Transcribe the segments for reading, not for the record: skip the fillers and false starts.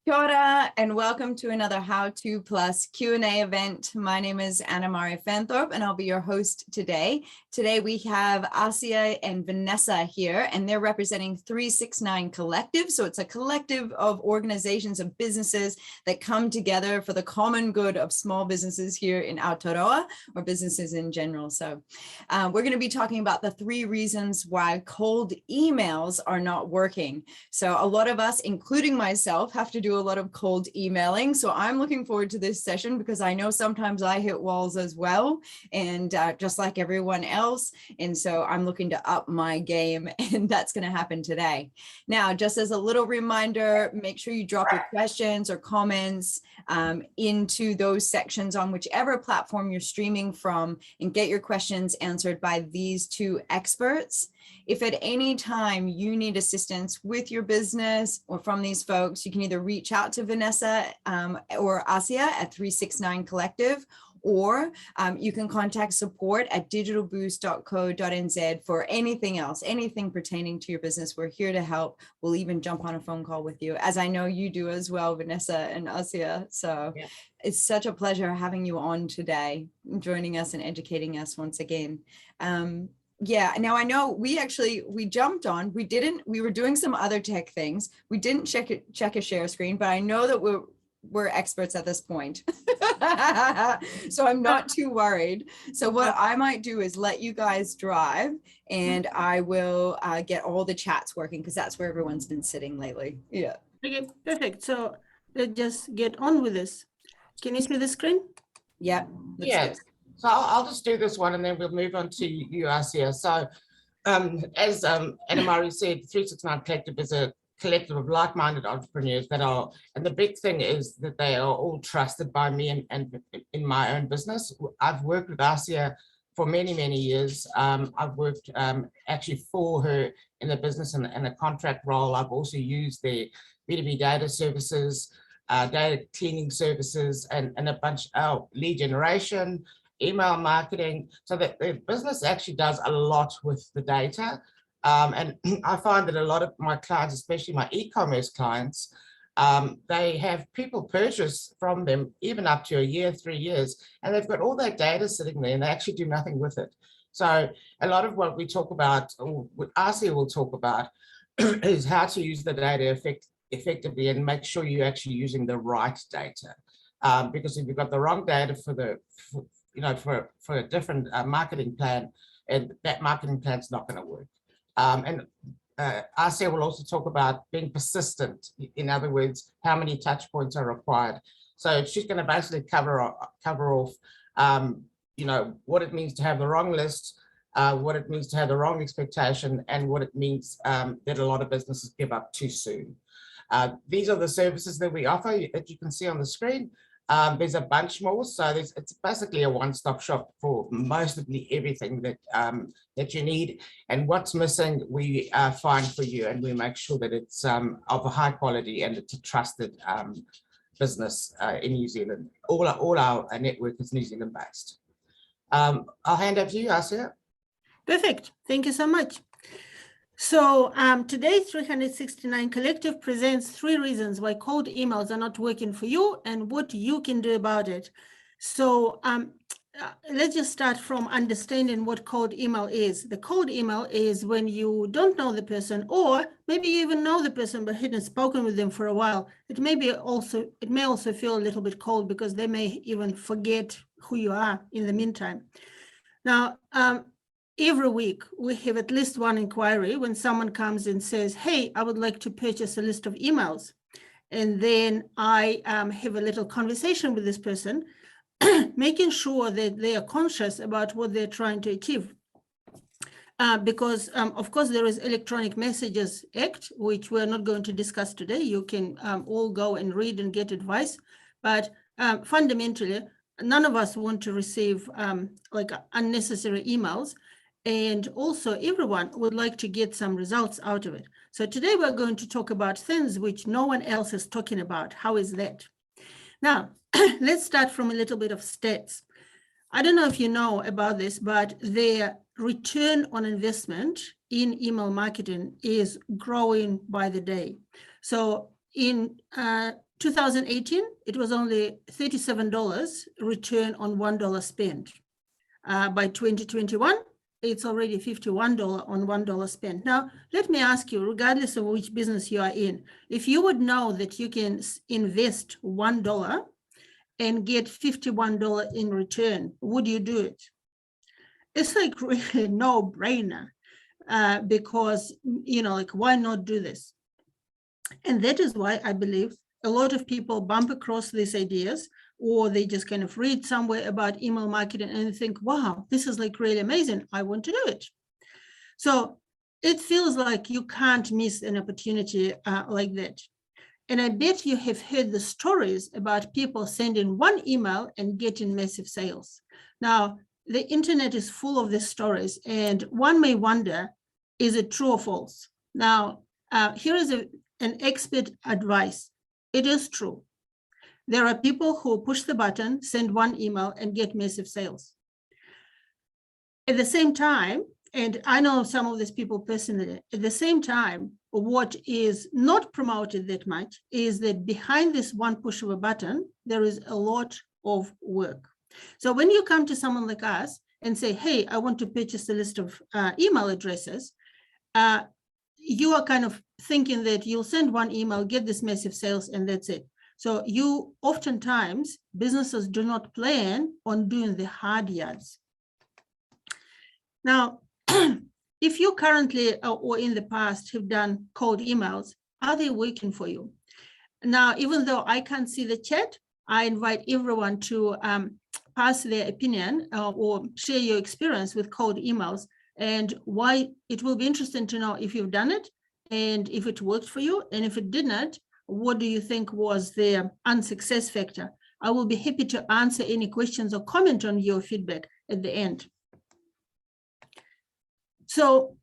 Kia ora, and welcome to another How To Plus Q&A event. My name is Anna Maria Fanthorpe, and I'll be your host today. Today we have Asia and Vanessa here, and they're representing 369 Collective. So it's a collective of organizations and businesses that come together for the common good of small businesses here in Aotearoa, or businesses in general. So we're going to be talking about the 3 reasons why cold emails are not working. So a lot of us, including myself, have to do a lot of cold emailing. So I'm looking forward to this session because I know sometimes I hit walls as well, and just like everyone else. And so I'm looking to up my game, and that's going to happen today. Now, just as a little reminder, make sure you drop your questions or comments into those sections on whichever platform you're streaming from, and get your questions answered by these 2 experts. If at any time you need assistance with your business or from these folks, you can either reach out to Vanessa or Asia at 369 Collective, or you can contact support at digitalboost.co.nz for anything else, anything pertaining to your business. We're here to help. We'll even jump on a phone call with you, as I know you do as well, Vanessa and Asia. So yeah. It's such a pleasure having you on today, joining us and educating us once again. Yeah, now I know we jumped on, we were doing some other tech things. We didn't check a share screen, but I know that we're experts at this point. So I'm not too worried. So what I might do is let you guys drive, and I will get all the chats working, because that's where everyone's been sitting lately. Yeah. Okay, perfect. So let's just get on with this. Can you see the screen? Yeah. Yes. So I'll just do this one, and then we'll move on to you, Asia. So as Anna Maria said, 369 Collective is a collective of like-minded entrepreneurs that are, and the big thing is that they are all trusted by me and in my own business. I've worked with Asia for many, many years. I've worked actually for her in the business in a contract role. I've also used their B2B data services, data cleaning services, and a bunch of lead generation, email marketing, so that the business actually does a lot with the data. And I find that a lot of my clients, especially my e-commerce clients, they have people purchase from them even up to a year, 3 years, and they've got all that data sitting there and they actually do nothing with it. So a lot of what we talk about, or what Asia will talk about, is how to use the data effectively and make sure you're actually using the right data. Because if you've got the wrong data for a different marketing plan, and that marketing plan's not going to work. Asia will also talk about being persistent. In other words, how many touch points are required. So she's going to basically cover off, what it means to have the wrong list, what it means to have the wrong expectation, and what it means that a lot of businesses give up too soon. These are the services that we offer that you can see on the screen. There's a bunch more, so it's basically a one-stop shop for most of everything that you need, and what's missing we find for you, and we make sure that it's of a high quality and it's a trusted business in New Zealand. All our network is New Zealand based. I'll hand over to you, Asia. Perfect. Thank you so much. So today, 369 Collective presents 3 reasons why cold emails are not working for you and what you can do about it. So let's just start from understanding what cold email is. The cold email is when you don't know the person, or maybe you even know the person but hadn't spoken with them for a while. It may also feel a little bit cold because they may even forget who you are in the meantime. Now, every week, we have at least one inquiry when someone comes and says, hey, I would like to purchase a list of emails. And then I have a little conversation with this person, making sure that they are conscious about what they're trying to achieve. Because, of course, there is Electronic Messages Act, which we're not going to discuss today. You can all go and read and get advice. But fundamentally, none of us want to receive unnecessary emails. And also everyone would like to get some results out of it. So today we're going to talk about things which no one else is talking about. How is that? Now, let's start from a little bit of stats. I don't know if you know about this, but the return on investment in email marketing is growing by the day. So in 2018, it was only $37 return on $1 spent. By 2021, it's already $51 on $1 spent. Now, let me ask you, regardless of which business you are in, if you would know that you can invest $1 and get $51 in return, would you do it? It's like really no brainer because, you know, like, why not do this? And that is why I believe a lot of people bump across these ideas, or they just kind of read somewhere about email marketing and think, wow, this is like really amazing. I want to do it. So it feels like you can't miss an opportunity like that. And I bet you have heard the stories about people sending one email and getting massive sales. Now, the internet is full of these stories, and one may wonder, is it true or false? Now, here is an expert advice. It is true. There are people who push the button, send one email, and get massive sales. At the same time, and I know some of these people personally, at the same time, what is not promoted that much is that behind this one push of a button, there is a lot of work. So when you come to someone like us and say, hey, I want to purchase a list of email addresses, you are kind of thinking that you'll send one email, get this massive sales, and that's it. So you oftentimes, businesses do not plan on doing the hard yards. Now, if you currently or in the past have done cold emails, are they working for you? Now, even though I can't see the chat, I invite everyone to pass their opinion or share your experience with cold emails and why. It will be interesting to know if you've done it and if it worked for you. And if it did not, what do you think was the unsuccess factor? I will be happy to answer any questions or comment on your feedback at the end. So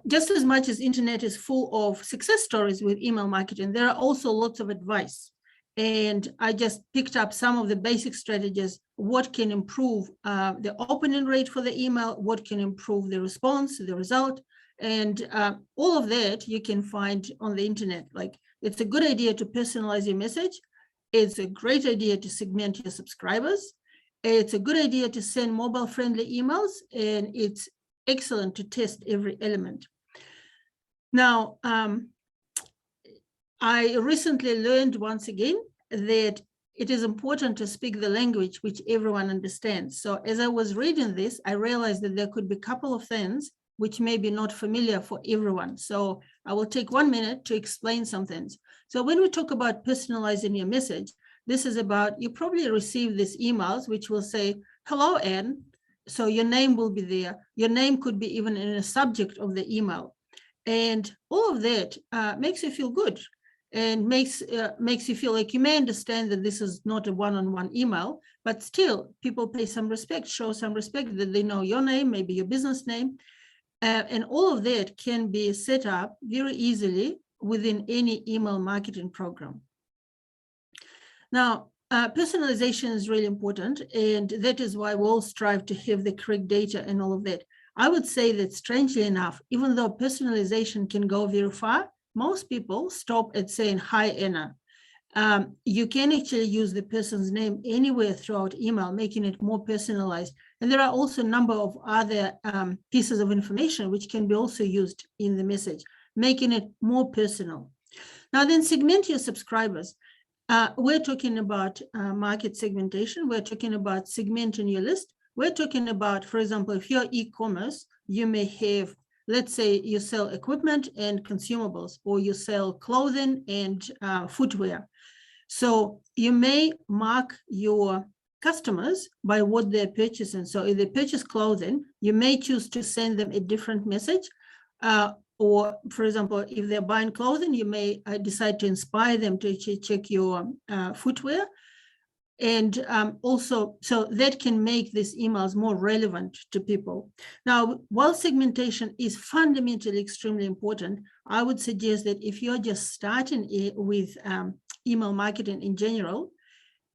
just as much as internet is full of success stories with email marketing, there are also lots of advice. And I just picked up some of the basic strategies, what can improve the opening rate for the email, what can improve the response, the result, and all of that you can find on the internet. Like, it's a good idea to personalize your message. It's a great idea to segment your subscribers. It's a good idea to send mobile-friendly emails, and it's excellent to test every element. Now, I recently learned once again that it is important to speak the language which everyone understands. So as I was reading this, I realized that there could be a couple of things which may be not familiar for everyone. So I will take 1 minute to explain some things. So when we talk about personalizing your message, this is about, you probably receive these emails which will say, hello, Anne. So your name will be there. Your name could be even in a subject of the email. And all of that makes you feel good and makes you feel like you may understand that this is not a one-on-one email, but still people pay some respect, show some respect that they know your name, maybe your business name. And all of that can be set up very easily within any email marketing program. Now, personalization is really important, and that is why we all strive to have the correct data and all of that. I would say that, strangely enough, even though personalization can go very far, most people stop at saying, hi, Anna. You can actually use the person's name anywhere throughout email, making it more personalized. And there are also a number of other pieces of information which can be also used in the message, making it more personal. Now then, segment your subscribers. We're talking about market segmentation. We're talking about segmenting your list. We're talking about, for example, if you're e-commerce, you may have, let's say you sell equipment and consumables, or you sell clothing and footwear. So you may mark your customers by what they're purchasing. So if they purchase clothing, you may choose to send them a different message. Or, for example, if they're buying clothing, you may decide to inspire them to check your footwear. And also, so that can make these emails more relevant to people. Now, while segmentation is fundamentally extremely important, I would suggest that if you're just starting with email marketing in general,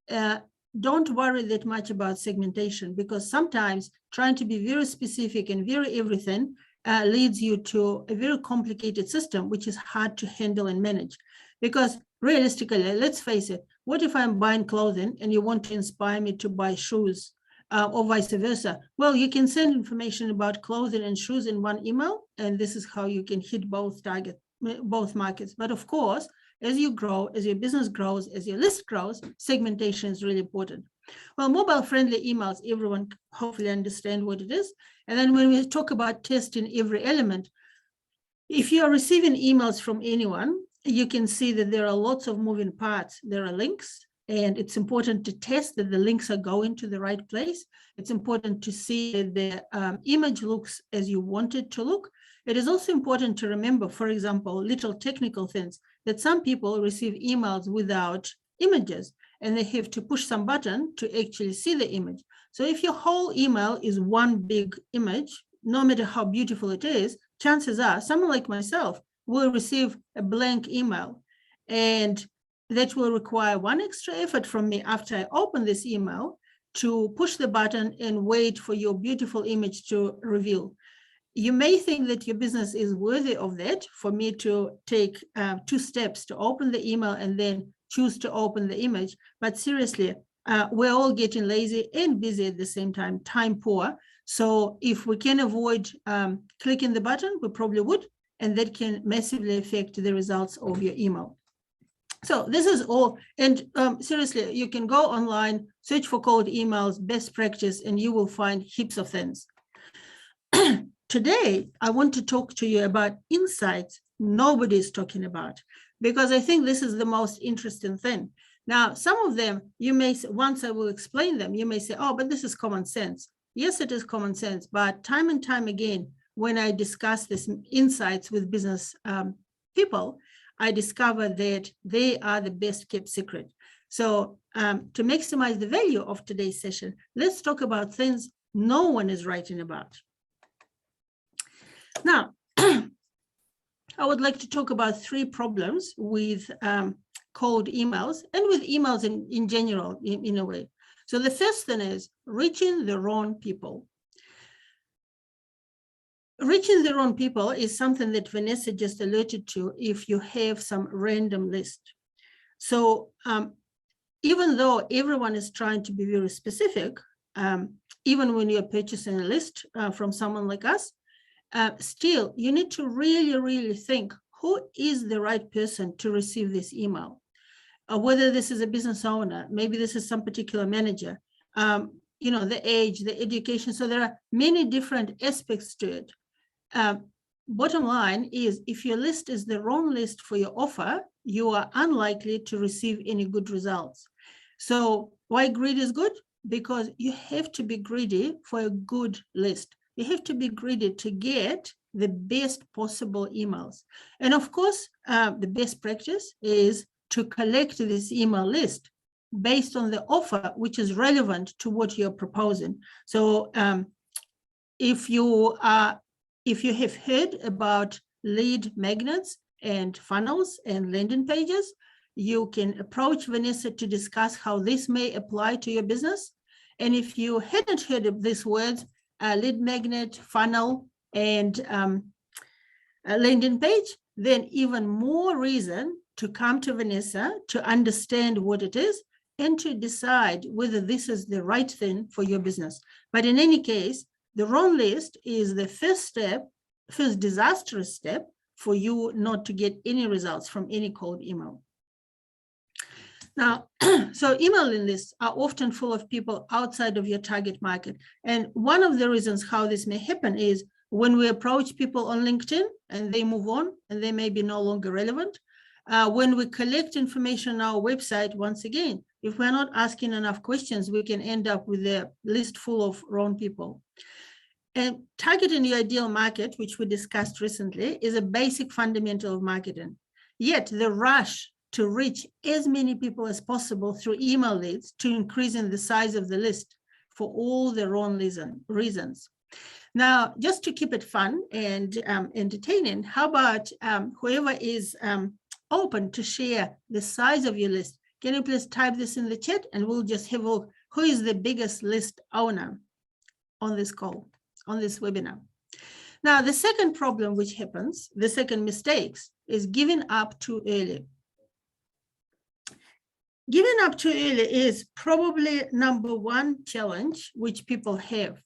don't worry that much about segmentation, because sometimes trying to be very specific and very everything leads you to a very complicated system, which is hard to handle and manage. Because realistically, let's face it, what if I'm buying clothing and you want to inspire me to buy shoes or vice versa? Well, you can send information about clothing and shoes in one email, and this is how you can hit both markets. But of course, as you grow, as your business grows, as your list grows, segmentation is really important. Well, mobile-friendly emails, everyone hopefully understand what it is. And then when we talk about testing every element, if you are receiving emails from anyone, you can see that there are lots of moving parts. There are links, and it's important to test that the links are going to the right place. It's important to see that the image looks as you want it to look. It is also important to remember, for example, little technical things, that some people receive emails without images, and they have to push some button to actually see the image. So if your whole email is one big image, no matter how beautiful it is, chances are someone like myself will receive a blank email, and that will require one extra effort from me after I open this email to push the button and wait for your beautiful image to reveal. You may think that your business is worthy of that, for me to take 2 steps to open the email and then choose to open the image. But seriously, we're all getting lazy and busy at the same time, time poor. So if we can avoid clicking the button, we probably would, and that can massively affect the results of your email. So this is all, and seriously, you can go online, search for cold emails, best practice, and you will find heaps of things. Today, I want to talk to you about insights nobody's talking about, because I think this is the most interesting thing. Now, some of them, you may, once I will explain them, you may say, oh, but this is common sense. Yes, it is common sense, but time and time again, when I discuss these insights with business people, I discover that they are the best kept secret. So to maximize the value of today's session, let's talk about things no one is writing about. Now, I would like to talk about 3 problems with cold emails and with emails in general, in a way. So the first thing is reaching the wrong people. Reaching the wrong people is something that Vanessa just alerted to if you have some random list. So even though everyone is trying to be very specific, even when you're purchasing a list from someone like us, still, you need to really think, who is the right person to receive this email? Whether this is a business owner, maybe this is some particular manager, you know, the age, the education. So there are many different aspects to it. Bottom line is, if your list is the wrong list for your offer, you are unlikely to receive any good results. So why greedy is good? Because you have to be greedy for a good list. You have to be greedy to get the best possible emails. And of course, the best practice is to collect this email list based on the offer, which is relevant to what you're proposing. So if you have heard about lead magnets and funnels and landing pages, you can approach Vanessa to discuss how this may apply to your business. And if you hadn't heard of these words, lead magnet, funnel, and a landing page, then even more reason to come to Vanessa to understand what it is and to decide whether this is the right thing for your business. But in any case, the wrong list is the first disastrous step for you not to get any results from any cold email. Now, so emailing lists are often full of people outside of your target market. And one of the reasons how this may happen is when we approach people on LinkedIn and they move on and they may be no longer relevant. When we collect information on our website, once again, if we're not asking enough questions, we can end up with a list full of wrong people. And targeting your ideal market, which we discussed recently, is a basic fundamental of marketing. Yet the rush to reach as many people as possible through email leads to increasing the size of the list for all the wrong reasons. Now, just to keep it fun and entertaining, how about whoever is open to share the size of your list? Can you please type this in the chat and we'll just have a look. Who is the biggest list owner on this call, on this webinar? Now, the second problem which happens, the second mistakes, is giving up too early. Giving up too early is probably number one challenge which people have.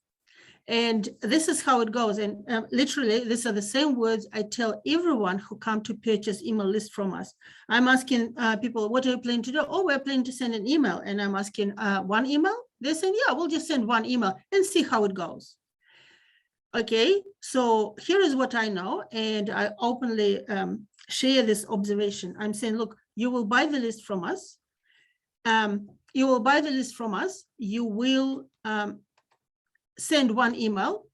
And this is how it goes. And literally, these are the same words I tell everyone who come to purchase email list from us. I'm asking people, what are you planning to do? Oh, we're planning to send an email. And I'm asking, one email? They're saying, yeah, we'll just send one email and see how it goes. Okay, so here is what I know. And I openly share this observation. I'm saying, look, you will buy the list from us. You will buy the list from us. You will send one email.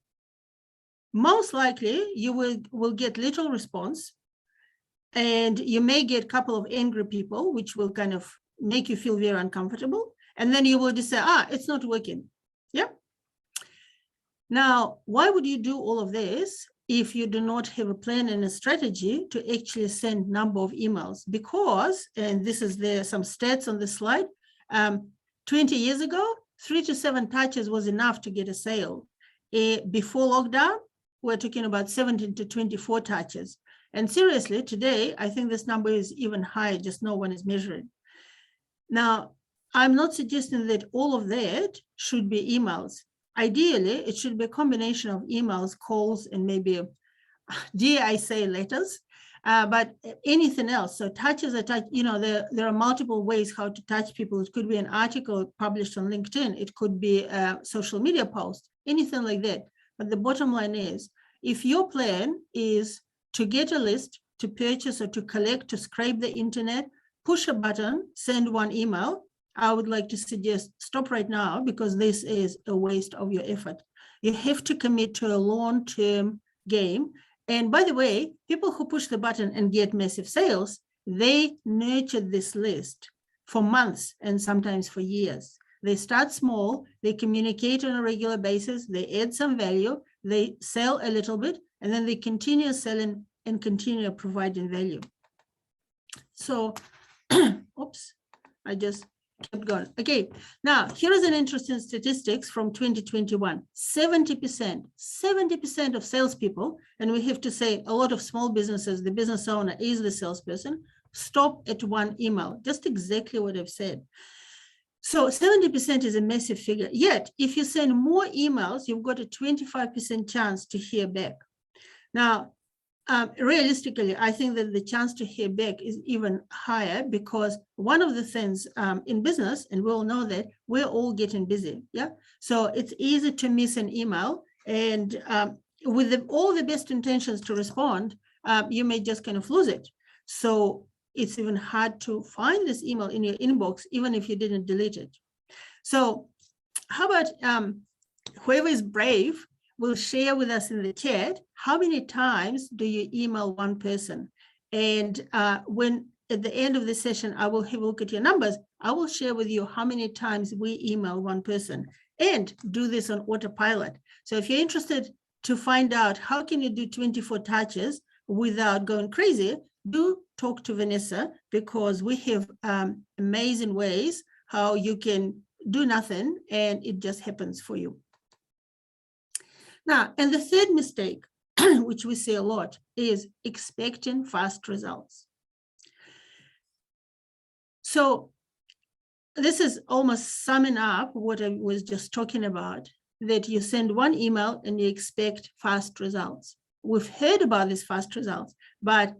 Most likely you will get little response, and you may get a couple of angry people, which will kind of make you feel very uncomfortable. And then you will just say, it's not working. Yeah. Now, why would you do all of this if you do not have a plan and a strategy to actually send number of emails? Because, and this is some stats on the slide, 20 years ago, 3 to 7 touches was enough to get a sale. Before lockdown, we're talking about 17 to 24 touches. And seriously, today, I think this number is even higher, just no one is measuring. Now, I'm not suggesting that all of that should be emails. Ideally, it should be a combination of emails, calls, and maybe, dare I say, letters. But anything else, so touches are touch, there are multiple ways how to touch people. It could be an article published on LinkedIn. It could be a social media post, anything like that. But the bottom line is, if your plan is to get a list, to purchase or to collect, to scrape the internet, push a button, send one email, I would like to suggest stop right now, because this is a waste of your effort. You have to commit to a long-term game. And by the way, people who push the button and get massive sales, they nurtured this list for months and sometimes for years. They start small, they communicate on a regular basis, they add some value, they sell a little bit, and then they continue selling and continue providing value. So, oops, I just kept going. Okay, now here is an interesting statistics from 2021. 70% of salespeople, and we have to say a lot of small businesses, the business owner is the salesperson, stop at one email. Just exactly what I've said. So 70% is a massive figure. Yet, if you send more emails, you've got a 25% chance to hear back. Now, realistically, I think that the chance to hear back is even higher, because one of the things in business, and we all know that we're all getting busy. Yeah. So it's easy to miss an email, and with all the best intentions to respond, you may just kind of lose it. So it's even hard to find this email in your inbox, even if you didn't delete it. So how about whoever is brave will share with us in the chat, how many times do you email one person? And when at the end of the session, I will have a look at your numbers. I will share with you how many times we email one person, and do this on autopilot. So if you're interested to find out how can you do 24 touches without going crazy, do talk to Vanessa, because we have amazing ways how you can do nothing and it just happens for you. Now, and the third mistake, which we see a lot, is expecting fast results. So this is almost summing up what I was just talking about, that you send one email and you expect fast results. We've heard about these fast results, but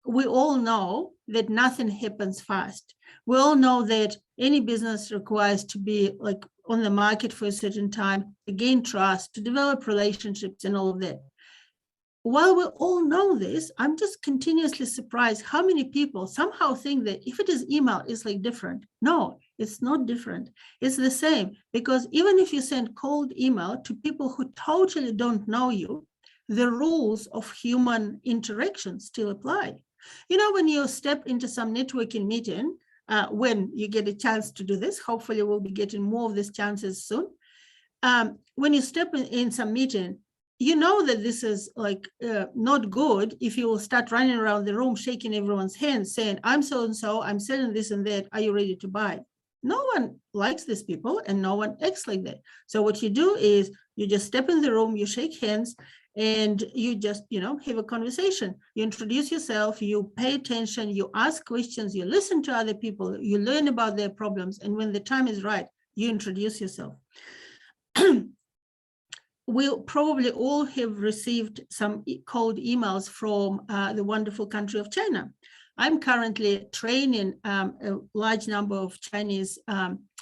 we all know that nothing happens fast. We all know that any business requires to be like on the market for a certain time, to gain trust, to develop relationships and all of that. While we all know this, I'm just continuously surprised how many people somehow think that if it is email, it's like different. No, it's not different. It's the same, because even if you send cold email to people who totally don't know you, the rules of human interaction still apply. You know, when you step into some networking meeting, when you get a chance to do this, hopefully we'll be getting more of these chances soon. When you step in some meeting, you know that this is like not good if you will start running around the room, shaking everyone's hands, saying, I'm so-and-so, I'm selling this and that, are you ready to buy? No one likes these people and no one acts like that. So what you do is you just step in the room, you shake hands, and you just, have a conversation. You introduce yourself, you pay attention, you ask questions, you listen to other people, you learn about their problems, and when the time is right, you introduce yourself. We'll probably all have received some cold emails from the wonderful country of China. I'm currently training a large number of Chinese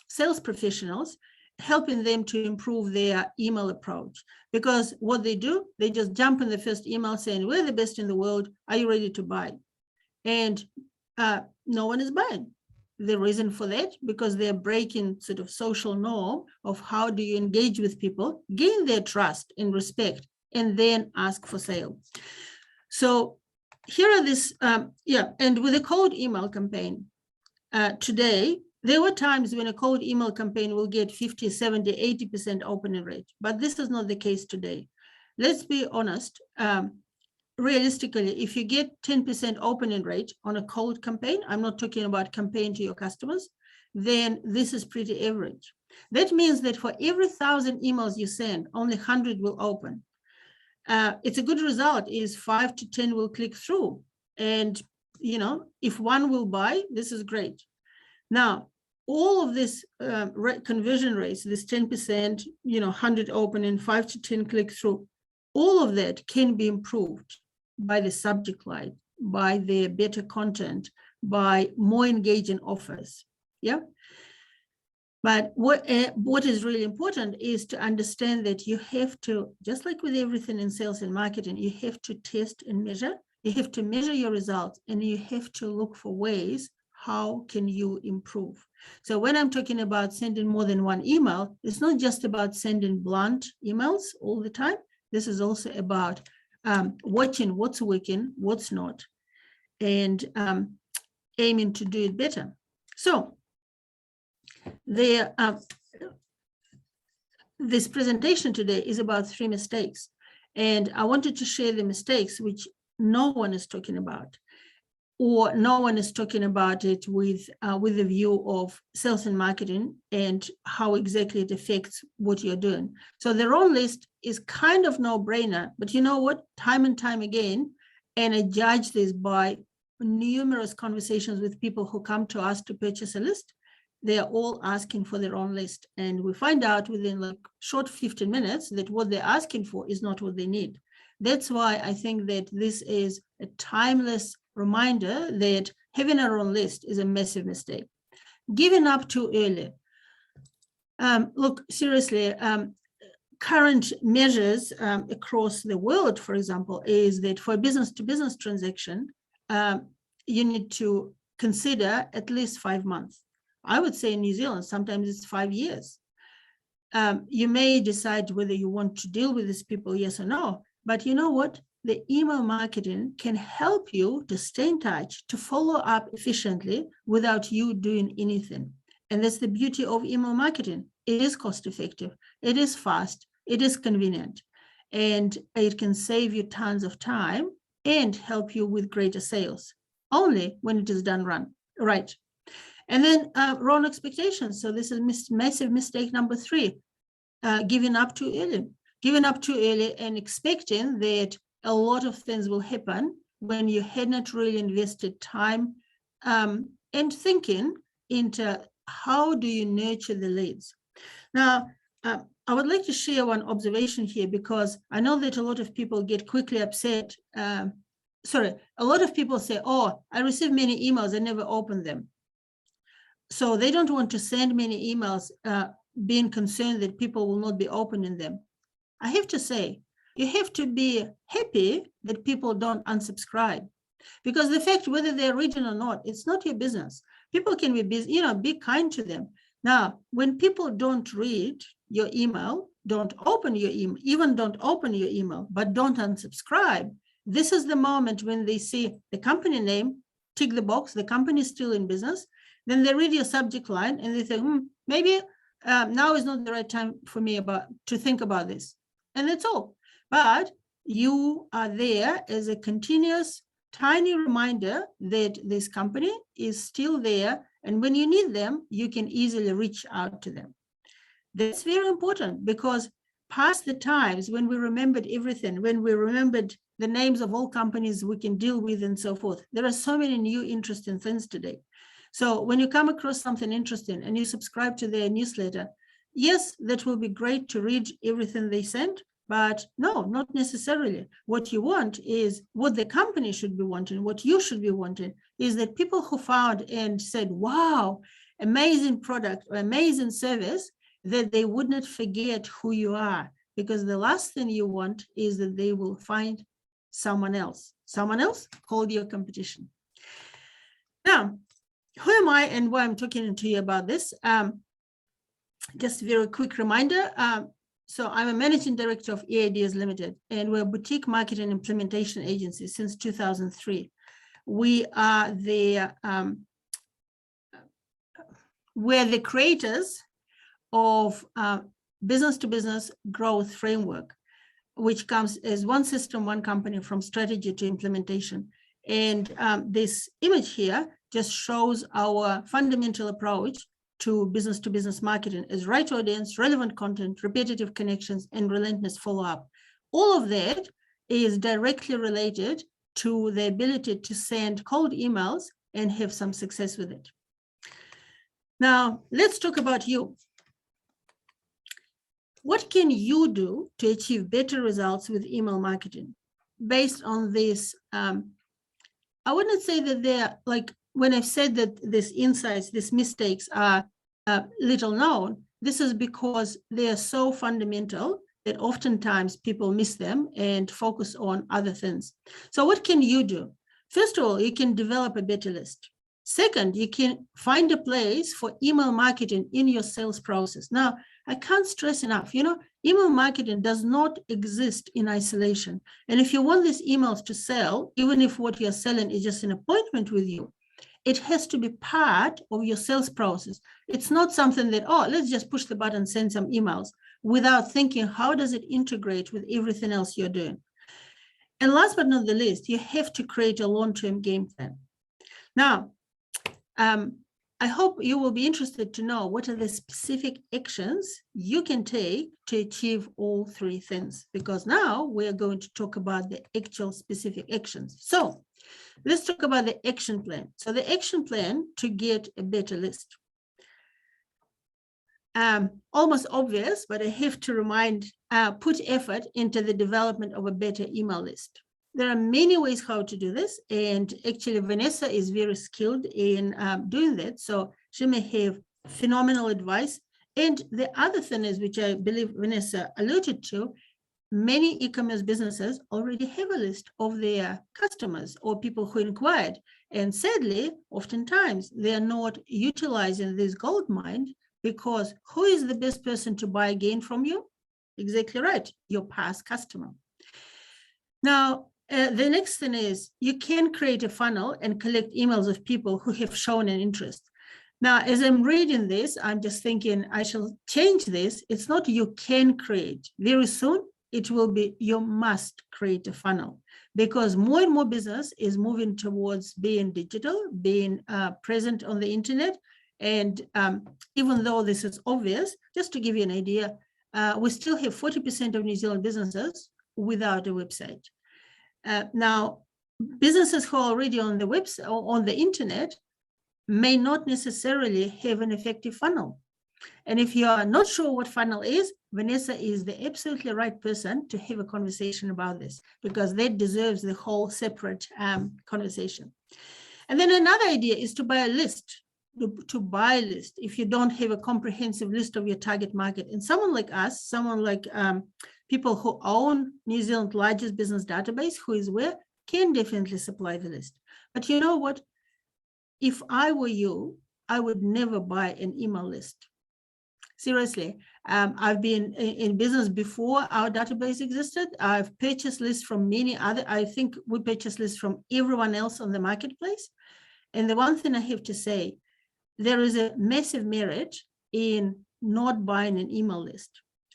sales professionals, helping them to improve their email approach. Because what they do, they just jump in the first email saying, we're the best in the world, are you ready to buy? And no one is buying. The reason for that, because they're breaking sort of social norm of how do you engage with people, gain their trust and respect, and then ask for sale. So here are this, and with a cold email campaign, today, there were times when a cold email campaign will get 50, 70, 80% opening rate, but this is not the case today. Let's be honest. Realistically, if you get 10% opening rate on a cold campaign, I'm not talking about campaign to your customers, then this is pretty average. That means that for every 1,000 emails you send, only 100 will open. It's a good result is 5 to 10 will click through. And, if one will buy, this is great. Now, all of this conversion rates, this 10%, 100 open and 5 to 10 click through, all of that can be improved by the subject line, by the better content, by more engaging offers. Yeah. But what is really important is to understand that you have to, just like with everything in sales and marketing, you have to test and measure. You have to measure your results, and you have to look for ways how can you improve. So when I'm talking about sending more than one email, it's not just about sending blunt emails all the time. This is also about watching what's working, what's not, and aiming to do it better. So this presentation today is about 3 mistakes, and I wanted to share the mistakes which no one is talking about, or no one is talking about it with the view of sales and marketing and how exactly it affects what you're doing. So the wrong list is kind of no-brainer, but you know what? Time and time again, and I judge this by numerous conversations with people who come to us to purchase a list. They are all asking for their own list, and we find out within like short 15 minutes that what they're asking for is not what they need. That's why I think that this is a timeless reminder that having our own list is a massive mistake. Giving up too early. Look, seriously, current measures across the world, for example, is that for a business-to-business transaction, you need to consider at least 5 months. I would say in New Zealand, sometimes it's 5 years. You may decide whether you want to deal with these people, yes or no, but you know what? The email marketing can help you to stay in touch, to follow up efficiently without you doing anything. And that's the beauty of email marketing. It is cost effective, it is fast, it is convenient, and it can save you tons of time and help you with greater sales, only when it is done right. And then wrong expectations. So this is massive mistake number 3, giving up too early. Giving up too early and expecting that a lot of things will happen when you had not really invested time and thinking into how do you nurture the leads. Now, I would like to share one observation here, because I know that a lot of people get quickly upset. A lot of people say, oh, I receive many emails, I never open them. So they don't want to send many emails being concerned that people will not be opening them. I have to say, you have to be happy that people don't unsubscribe, because the fact whether they're reading or not, it's not your business. People can be busy, be kind to them. Now, when people don't read your email, don't open your email, even don't open your email, but don't unsubscribe, this is the moment when they see the company name, tick the box, the company is still in business, then they read your subject line and they think, maybe now is not the right time for me to think about this. And that's all. But you are there as a continuous, tiny reminder that this company is still there. And when you need them, you can easily reach out to them. That's very important, because past the times when we remembered everything, when we remembered the names of all companies we can deal with and so forth. There are so many new interesting things today. So when you come across something interesting and you subscribe to their newsletter, yes, that will be great to read everything they send, but no, not necessarily. What you want is what the company should be wanting, what you should be wanting is that people who found and said, wow, amazing product or amazing service, that they would not forget who you are, because the last thing you want is that they will find someone else called your competition. Now, who am I and why I'm talking to you about this? Just a very quick reminder. So I'm a managing director of eIdeas Limited, and we're a boutique marketing implementation agency since 2003. We are we're the creators of business-to-business growth framework, which comes as one system, one company from strategy to implementation. And this image here just shows our fundamental approach to business marketing as right audience, relevant content, repetitive connections, and relentless follow-up. All of that is directly related to the ability to send cold emails and have some success with it. Now, let's talk about you. What can you do to achieve better results with email marketing? Based on this, I wouldn't say that they're like, when I've said that these insights, these mistakes are little known, this is because they are so fundamental that oftentimes people miss them and focus on other things. So what can you do? First of all, you can develop a better list. Second, you can find a place for email marketing in your sales process. Now, I can't stress enough, email marketing does not exist in isolation. And if you want these emails to sell, even if what you're selling is just an appointment with you, it has to be part of your sales process. It's not something that, oh, let's just push the button, send some emails, without thinking, how does it integrate with everything else you're doing? And last but not the least, you have to create a long-term game plan. Now, I hope you will be interested to know what are the specific actions you can take to achieve all three things, because now we're going to talk about the actual specific actions. So let's talk about the action plan. So the action plan to get a better list. Almost obvious, but I have to remind, put effort into the development of a better email list. There are many ways how to do this, and actually Vanessa is very skilled in doing that, so she may have phenomenal advice. And the other thing is, which I believe Vanessa alluded to, many e-commerce businesses already have a list of their customers or people who inquired, and sadly, oftentimes they are not utilizing this gold mine, because who is the best person to buy again from you? Exactly right, your past customer. Now, the next thing is you can create a funnel and collect emails of people who have shown an interest. Now, as I'm reading this, I'm just thinking I shall change this. It's not you can create. Very soon, it will be you must create a funnel, because more and more business is moving towards being digital, being present on the internet. And even though this is obvious, just to give you an idea, we still have 40% of New Zealand businesses without a website. Now, businesses who are already on the website or on the internet may not necessarily have an effective funnel. And if you are not sure what funnel is, Vanessa is the absolutely right person to have a conversation about this, because that deserves the whole separate conversation. And then another idea is to buy a list, to buy a list if you don't have a comprehensive list of your target market. And someone like us, someone like people who own New Zealand's largest business database, who is where, can definitely supply the list. But you know what? If I were you, I would never buy an email list. Seriously, I've been in business before our database existed. I've purchased lists from many other, I think we purchase lists from everyone else on the marketplace. And the one thing I have to say, there is a massive merit in not buying an email list.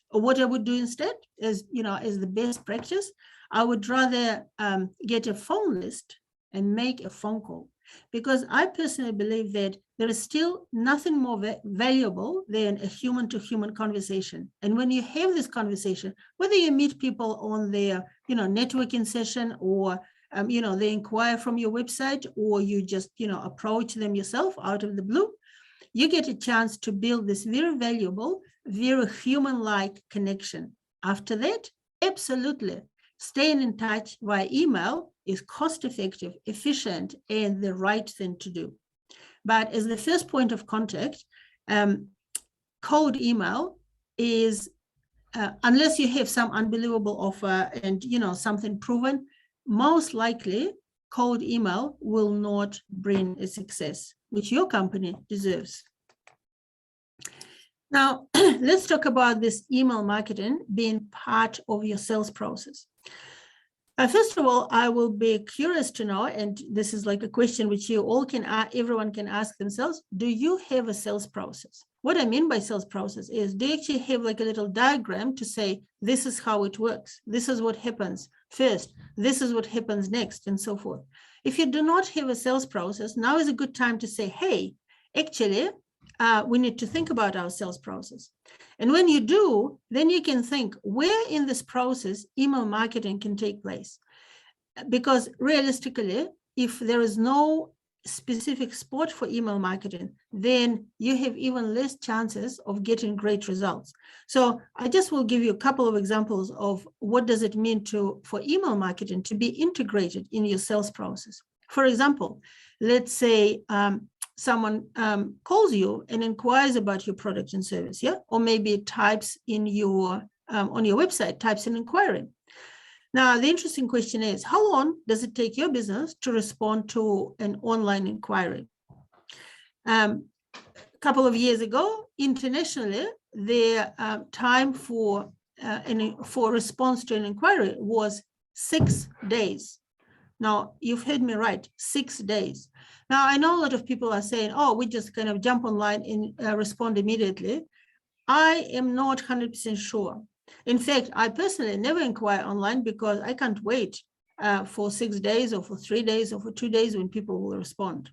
What I would do instead is, as the best practice, I would rather get a phone list and make a phone call. because I personally believe that there is still nothing more valuable than a human-to-human conversation. And when you have this conversation, whether you meet people on their, networking session, or they inquire from your website, or you just, approach them yourself out of the blue, you get a chance to build this very valuable, very human-like connection. After that, absolutely, staying in touch via email is cost-effective, efficient, and the right thing to do. But as the first point of contact, cold email is, unless you have some unbelievable offer and something proven, most likely cold email will not bring a success, which your company deserves. Now, let's talk about this email marketing being part of your sales process. First of all, I will be curious to know, and this is like a question which you all can, everyone can ask themselves, do you have a sales process? What I mean by sales process is, do you actually have like a little diagram to say, this is how it works, this is what happens first, this is what happens next, and so forth. If you do not have a sales process, now is a good time to say, hey, actually, we need to think about our sales process. And when you do, then you can think where in this process email marketing can take place. Because realistically, if there is no specific spot for email marketing, then you have even less chances of getting great results. So I just will give you a couple of examples of what does it mean for email marketing to be integrated in your sales process. For example, let's say someone calls you and inquires about your product and service, or maybe types in your on your website, types an inquiry. Now, the interesting question is, how long does it take your business to respond to an online inquiry? A couple of years ago, internationally, the time for response to an inquiry was 6 days. Now, you've heard me right, 6 days. Now, I know a lot of people are saying, oh, we just kind of jump online and respond immediately. I am not 100% sure. In fact, I personally never inquire online because I can't wait for 6 days or for 3 days or for 2 days when people will respond.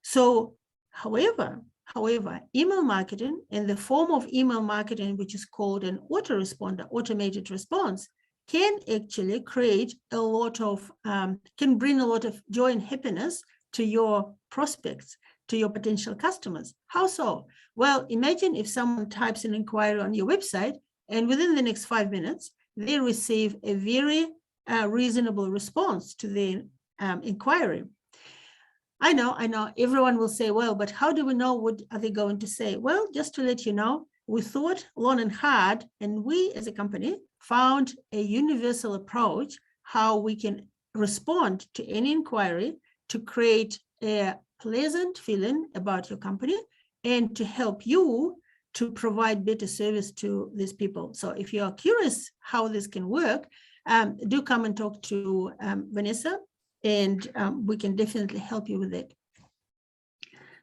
So, however, email marketing in the form of email marketing, which is called an autoresponder, automated response, can actually create a lot of, can bring a lot of joy and happiness to your prospects, to your potential customers. How so? Well, imagine if someone types an inquiry on your website and within the next 5 minutes, they receive a very reasonable response to the inquiry. I know, everyone will say, well, but how do we know what are they going to say? Well, just to let you know, we thought long and hard, and we as a company found a universal approach how we can respond to any inquiry to create a pleasant feeling about your company and to help you to provide better service to these people. So if you are curious how this can work, do come and talk to Vanessa, and we can definitely help you with it.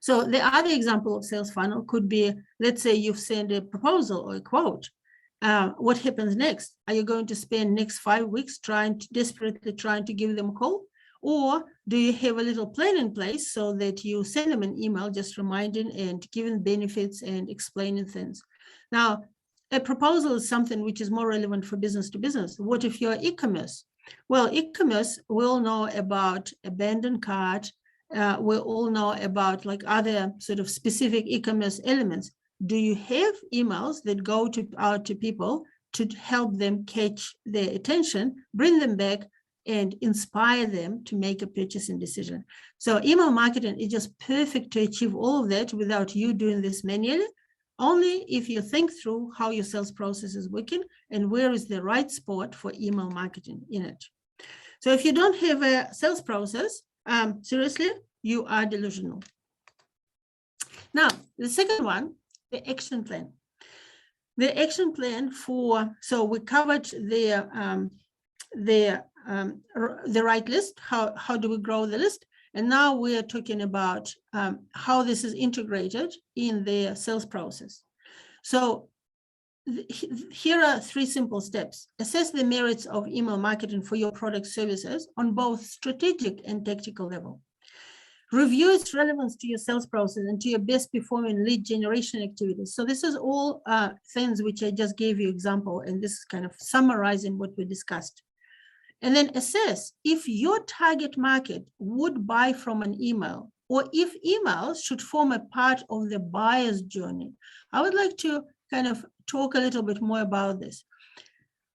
So the other example of sales funnel could be, let's say you've sent a proposal or a quote. What happens next? Are you going to spend next 5 weeks desperately trying to give them a call? Or do you have a little plan in place so that you send them an email just reminding and giving benefits and explaining things? Now, a proposal is something which is more relevant for business to business. What if you're e-commerce? Well, e-commerce, we'll know about abandoned cart. We all know about like other sort of specific e-commerce elements. Do you have emails that go out to people to help them catch their attention, bring them back, and inspire them to make a purchasing decision? So email marketing is just perfect to achieve all of that without you doing this manually, only if you think through how your sales process is working and where is the right spot for email marketing in it. So if you don't have a sales process, seriously, you are delusional. Now, the second one, the action plan. The action plan so we covered the right list, how do we grow the list? And now we are talking about how this is integrated in the sales process. So here are 3 simple steps. Assess the merits of email marketing for your product services on both strategic and tactical level. Review its relevance to your sales process and to your best performing lead generation activities. So this is all things which I just gave you example, and this is kind of summarizing what we discussed. And then assess if your target market would buy from an email, or if emails should form a part of the buyer's journey. I would like to kind of talk a little bit more about this.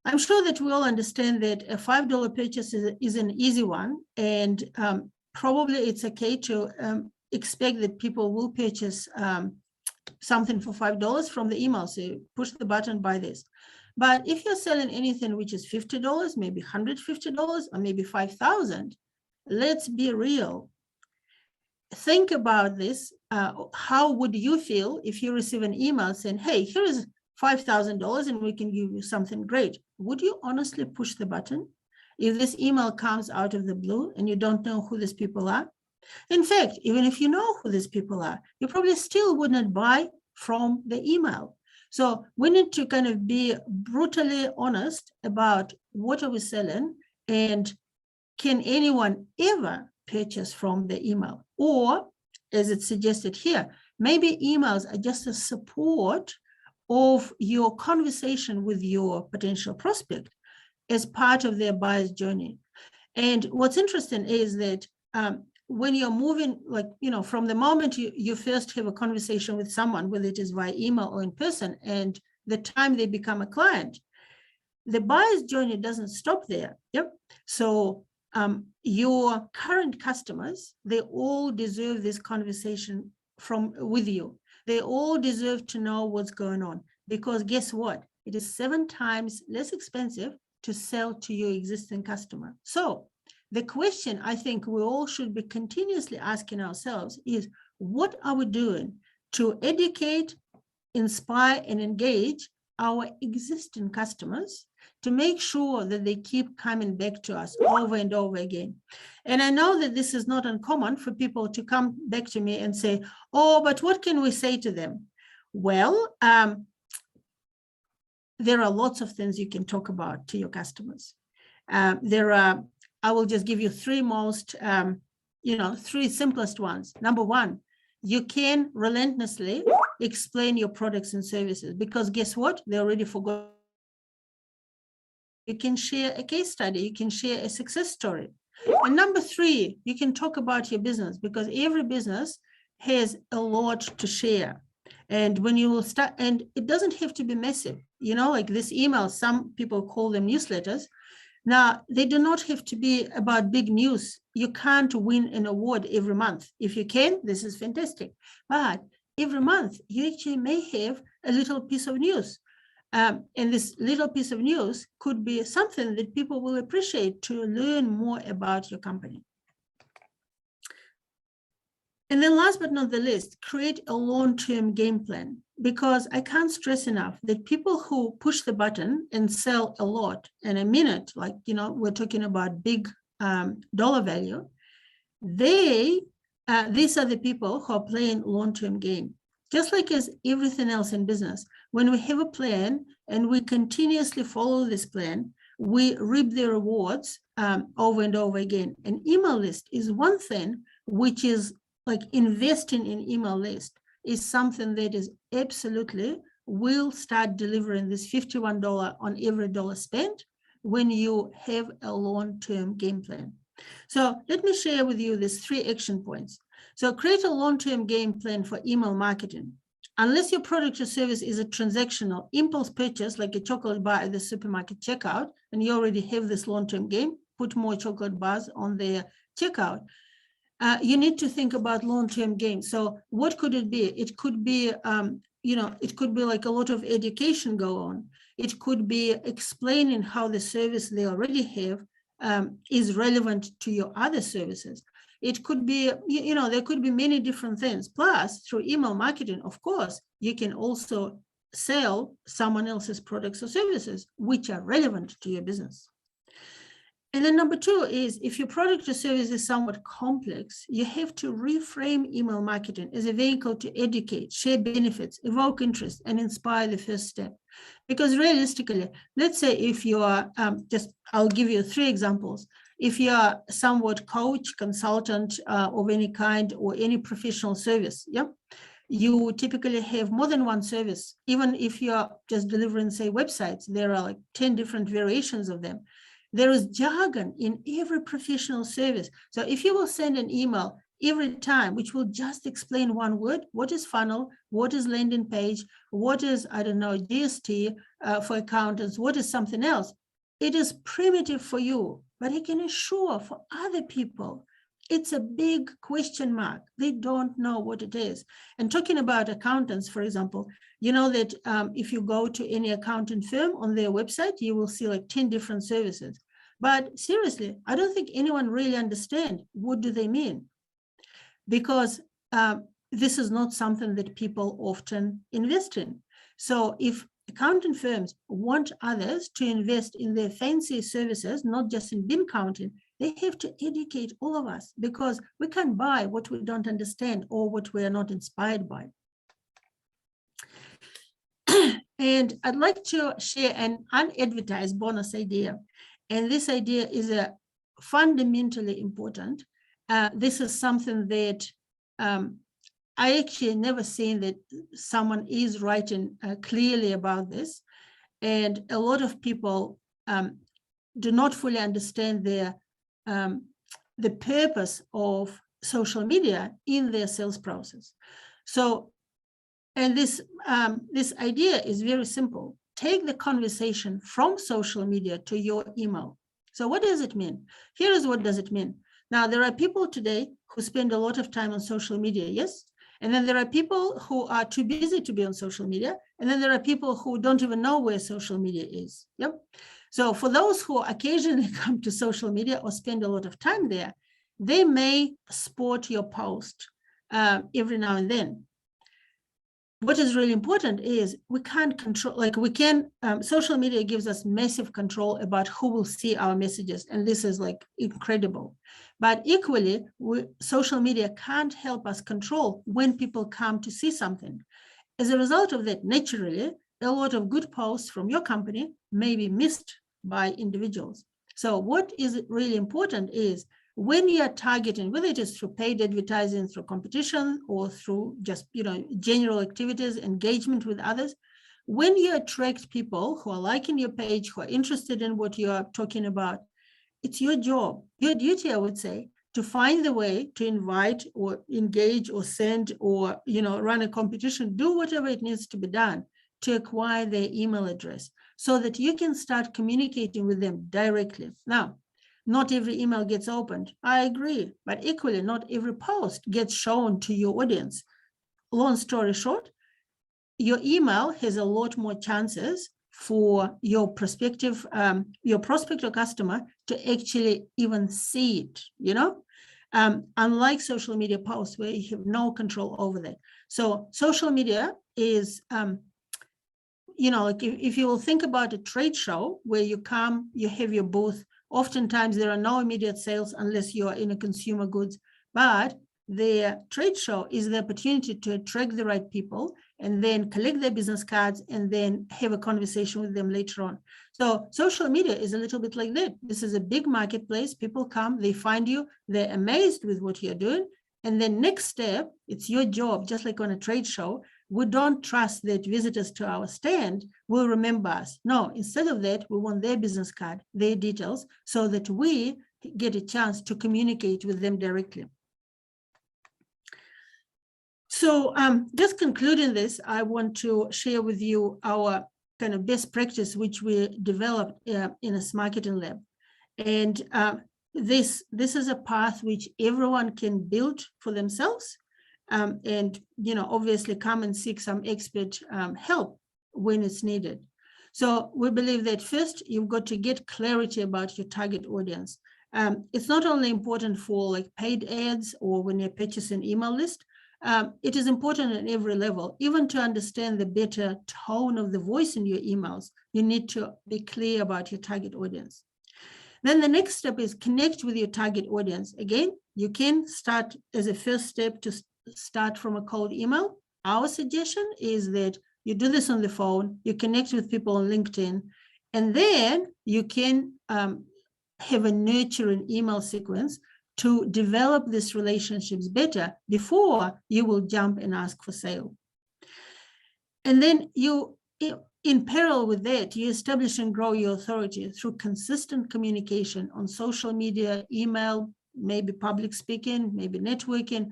I'm sure that we all understand that a $5 purchase is an easy one, and probably it's okay to expect that people will purchase something for $5 from the email. So push the button, buy this. But if you're selling anything which is $50, maybe $150, or maybe $5,000, let's be real. Think about this. How would you feel if you receive an email saying, hey, here is $5,000 and we can give you something great? Would you honestly push the button if this email comes out of the blue and you don't know who these people are? In fact, even if you know who these people are, you probably still would not buy from the email. So we need to kind of be brutally honest about what are we selling, and can anyone ever purchase from the email? Or, as it's suggested here, maybe emails are just a support of your conversation with your potential prospect as part of their buyer's journey. And what's interesting is that when you're moving, like, from the moment you first have a conversation with someone, whether it is via email or in person, and the time they become a client, the buyer's journey doesn't stop there. Yep. So your current customers, they all deserve this conversation with you. They all deserve to know what's going on, because guess what? It is 7 times less expensive to sell to your existing customer. So the question I think we all should be continuously asking ourselves is, what are we doing to educate, inspire, and engage our existing customers to make sure that they keep coming back to us over and over again? And I know that this is not uncommon for people to come back to me and say, oh, but what can we say to them? Well, there are lots of things you can talk about to your customers. I will just give you 3 most, 3 simplest ones. Number 1, you can relentlessly explain your products and services, because guess what? They already forgot. You can share a case study. You can share a success story. And number 3, you can talk about your business, because every business has a lot to share. And when you will start, and it doesn't have to be massive, like this email, some people call them newsletters. Now, they do not have to be about big news. You can't win an award every month. If you can, this is fantastic. But every month, you actually may have a little piece of news. And this little piece of news could be something that people will appreciate to learn more about your company. And then last but not the least, create a long-term game plan, because I can't stress enough that people who push the button and sell a lot, and I mean it, like, we're talking about big dollar value, these are the people who are playing long-term game. Just like as everything else in business, when we have a plan and we continuously follow this plan, we reap the rewards over and over again. An email list is one thing, which is like investing in email list is something that is absolutely will start delivering this $51 on every dollar spent when you have a long-term game plan. So let me share with you these 3 action points. So create a long-term game plan for email marketing. Unless your product or service is a transactional impulse purchase, like a chocolate bar at the supermarket checkout, and you already have this long-term game, put more chocolate bars on their checkout. You need to think about long-term game. So what could it be? It could be, it could be like a lot of education go on. It could be explaining how the service they already have is relevant to your other services. It could be, there could be many different things. Plus, through email marketing, of course, you can also sell someone else's products or services, which are relevant to your business. And then number 2 is, if your product or service is somewhat complex, you have to reframe email marketing as a vehicle to educate, share benefits, evoke interest, and inspire the first step. Because realistically, let's say if you are I'll give you 3 examples. if you are somewhat coach, consultant of any kind or any professional service, yeah, you typically have more than one service. Even if you are just delivering, say, websites, there are like 10 different variations of them. There is jargon in every professional service. So if you will send an email every time, which will just explain one word, what is funnel, what is landing page, what is, I don't know, GST for accountants, what is something else, it is primitive for you, but I can assure for other people, it's a big question mark. They don't know what it is. And talking about accountants, for example, you know that if you go to any accounting firm on their website, you will see like 10 different services. But seriously, I don't think anyone really understands what do they mean, because this is not something that people often invest in. So if accounting firms want others to invest in their fancy services, not just in BIM counting, they have to educate all of us, because we can't buy what we don't understand or what we are not inspired by. And I'd like to share an unadvertised bonus idea. And this idea is fundamentally important. This is something that I actually never seen that someone is writing clearly about this. And a lot of people do not fully understand the purpose of social media in their sales process. So, and this idea is very simple. Take the conversation from social media to your email. So what does it mean? Here is what does it mean. Now, there are people today who spend a lot of time on social media, yes? And then there are people who are too busy to be on social media. And then there are people who don't even know where social media is, yep? So for those who occasionally come to social media or spend a lot of time there, they may spot your post every now and then. What is really important is we can't control, like we can, social media gives us massive control about who will see our messages. And this is like incredible. But equally, social media can't help us control when people come to see something. As a result of that, naturally, a lot of good posts from your company may be missed by individuals. So what is really important is when you are targeting, whether it is through paid advertising, through competition, or through just, you know, general activities, engagement with others, when you attract people who are liking your page, who are interested in what you are talking about, it's your job, your duty, I would say, to find the way to invite or engage or send or, you know, run a competition, do whatever it needs to be done to acquire their email address so that you can start communicating with them directly. Now, not every email gets opened. I agree, but equally, not every post gets shown to your audience. Long story short, your email has a lot more chances for your prospective, your prospect or customer to actually even see it, you know? Unlike social media posts where you have no control over that. So social media is, you know, like if you will think about a trade show where you come, you have your booth, oftentimes there are no immediate sales unless you are in a consumer goods, but the trade show is the opportunity to attract the right people and then collect their business cards and then have a conversation with them later on. So social media is a little bit like that. This is a big marketplace. People come, they find you, they're amazed with what you're doing. And then next step, it's your job, just like on a trade show. We don't trust that visitors to our stand will remember us. No, instead of that, we want their business card, their details, so that we get a chance to communicate with them directly. So just concluding this, I want to share with you our kind of best practice, which we developed in a marketing lab. And this is a path which everyone can build for themselves. And, you know, obviously come and seek some expert help when it's needed. So we believe that first, you've got to get clarity about your target audience. It's not only important for like paid ads or when you're purchasing email list, it is important at every level. Even to understand the better tone of the voice in your emails, you need to be clear about your target audience. Then the next step is connect with your target audience. Again, you can start as a first step to start from a cold email. Our suggestion is that you do this on the phone, you connect with people on LinkedIn, and then you can have a nurturing email sequence to develop these relationships better before you will jump and ask for sale. And then you, in parallel with that, you establish and grow your authority through consistent communication on social media, email, maybe public speaking, maybe networking.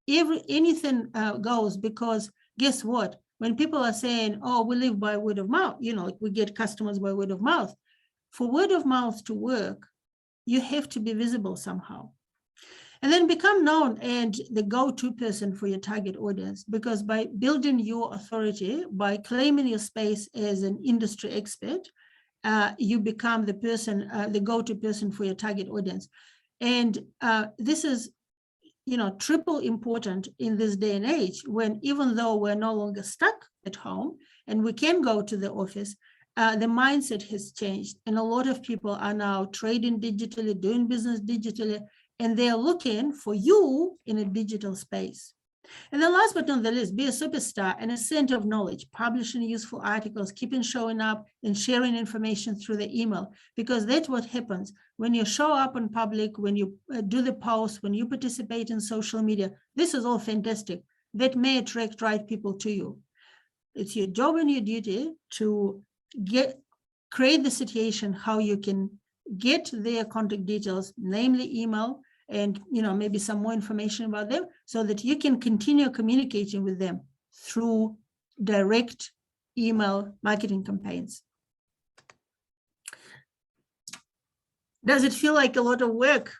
Anything goes, because guess what? When people are saying, oh, we live by word of mouth, we get customers by word of mouth. For word of mouth to work, you have to be visible somehow. And then become known and the go-to person for your target audience, because by building your authority, by claiming your space as an industry expert, you become the person, the go-to person for your target audience. And this is, triple important in this day and age, when even though we're no longer stuck at home and we can go to the office, the mindset has changed. And a lot of people are now trading digitally, doing business digitally, and they're looking for you in a digital space. And then last but not the least, be a superstar and a center of knowledge, publishing useful articles, keeping showing up and sharing information through the email, because that's what happens when you show up in public, when you do the posts, when you participate in social media. This is all fantastic. That may attract right people to you. It's your job and your duty to create the situation how you can get their contact details, namely email, and maybe some more information about them, so that you can continue communicating with them through direct email marketing campaigns. Does it feel like a lot of work?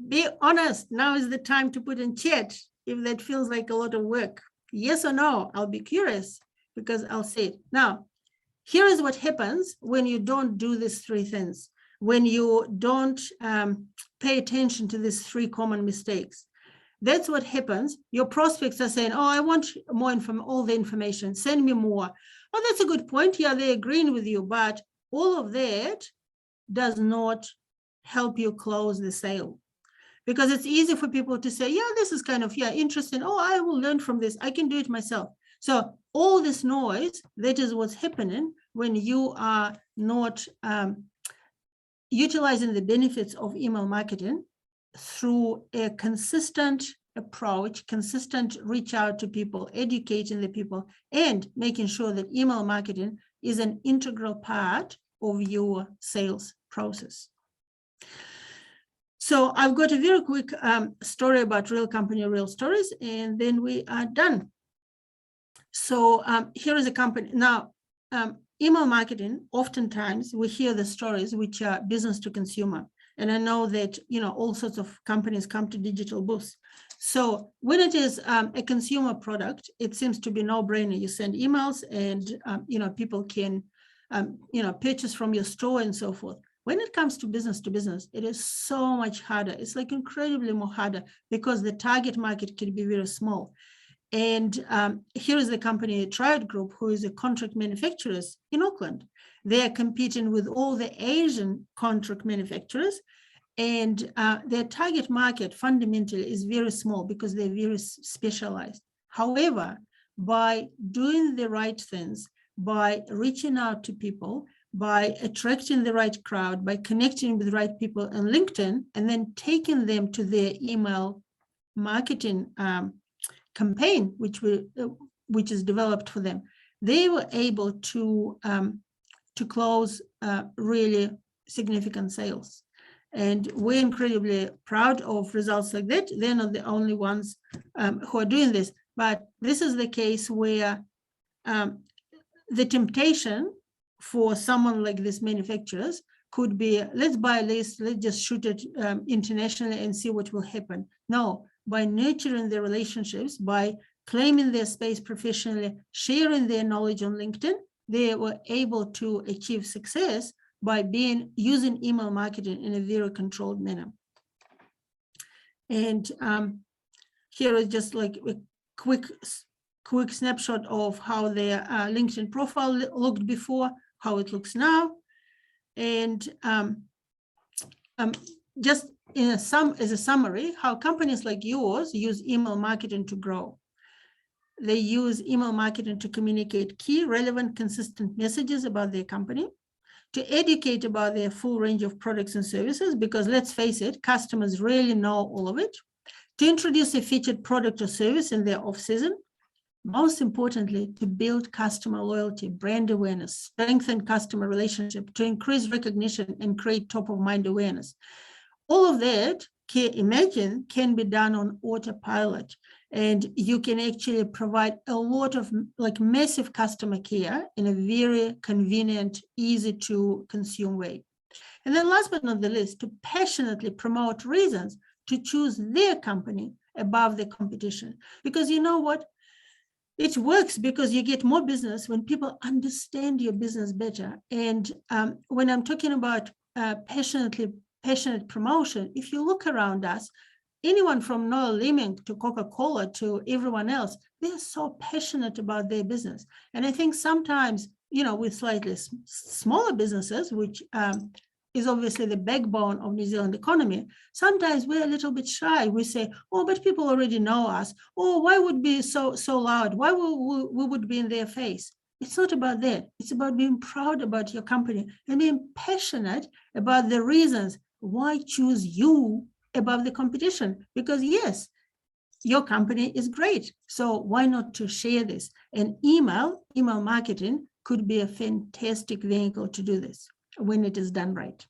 Be honest. Now is the time to put in chat if that feels like a lot of work. Yes or no? I'll be curious, because I'll say it. Now, here is what happens when you don't do these three things. When you don't pay attention to these three common mistakes. That's what happens. Your prospects are saying, oh, I want more all the information, send me more. Oh, that's a good point. Yeah, they're agreeing with you, but all of that does not help you close the sale. Because it's easy for people to say, yeah, this is kind of, interesting. Oh, I will learn from this. I can do it myself. So all this noise, that is what's happening when you are not utilizing the benefits of email marketing through a consistent approach, consistent reach out to people, educating the people, and making sure that email marketing is an integral part of your sales process. So I've got a very quick story about Real Company, Real Stories, and then we are done. So here is a company. Now, email marketing, oftentimes we hear the stories which are business to consumer. And I know that, all sorts of companies come to digital booths. So when it is a consumer product, it seems to be no-brainer. You send emails and, people can, purchase from your store and so forth. When it comes to business, it is so much harder. It's like incredibly more harder, because the target market can be very small. And here is the company Triad Group, who is a contract manufacturers in Auckland. They are competing with all the Asian contract manufacturers, and their target market fundamentally is very small because they're very specialized. However, by doing the right things, by reaching out to people, by attracting the right crowd, by connecting with the right people on LinkedIn, and then taking them to their email marketing campaign, which is developed for them, they were able to close really significant sales. And we're incredibly proud of results like that. They're not the only ones who are doing this, but this is the case where the temptation for someone like these manufacturers could be, let's buy this, let's just shoot it internationally and see what will happen. No, by nurturing their relationships, by claiming their space professionally, sharing their knowledge on LinkedIn, they were able to achieve success by using email marketing in a very controlled manner. And here is just like a quick snapshot of how their LinkedIn profile looked before, how it looks now. And just as a summary, how companies like yours use email marketing to grow. They use email marketing to communicate key, relevant, consistent messages about their company, to educate about their full range of products and services, because let's face it, customers really know all of it, to introduce a featured product or service in their off-season, most importantly, to build customer loyalty, brand awareness, strengthen customer relationship, to increase recognition and create top-of-mind awareness. All of that, imagine, can be done on autopilot, and you can actually provide a lot of massive customer care in a very convenient, easy to consume way. And then last but not the least, to passionately promote reasons to choose their company above the competition. Because you know what? It works because you get more business when people understand your business better. And when I'm talking about passionate promotion, if you look around us, anyone from Noel Leeming to Coca-Cola to everyone else, they're so passionate about their business. And I think sometimes, with slightly smaller businesses, which is obviously the backbone of New Zealand economy, sometimes we're a little bit shy. We say, oh, but people already know us. Oh, why would be so loud? Why we would be in their face? It's not about that. It's about being proud about your company and being passionate about the reasons why choose you above the competition. Because yes, your company is great. So why not to share this? And email marketing could be a fantastic vehicle to do this when it is done right.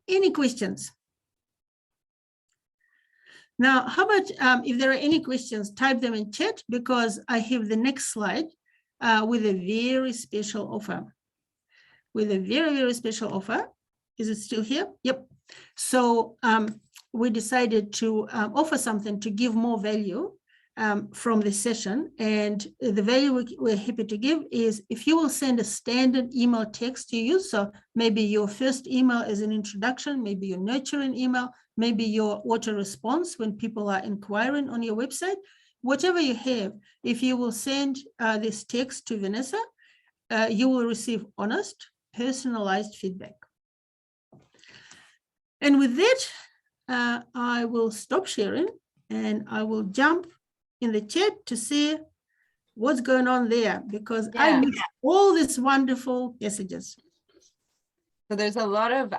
Any questions? Now, how about if there are any questions, type them in chat, because I have the next slide with a very special offer. With a very, very special offer. Is it still here? Yep. So we decided to offer something to give more value from the session. And the value we're happy to give is if you will send a standard email text to you. So maybe your first email is an introduction, maybe your nurturing email, maybe your auto response when people are inquiring on your website, whatever you have, if you will send this text to Vanessa, you will receive honest, personalized feedback. And with that, I will stop sharing and I will jump in the chat to see what's going on there, because I missed all these wonderful messages. So there's a lot of,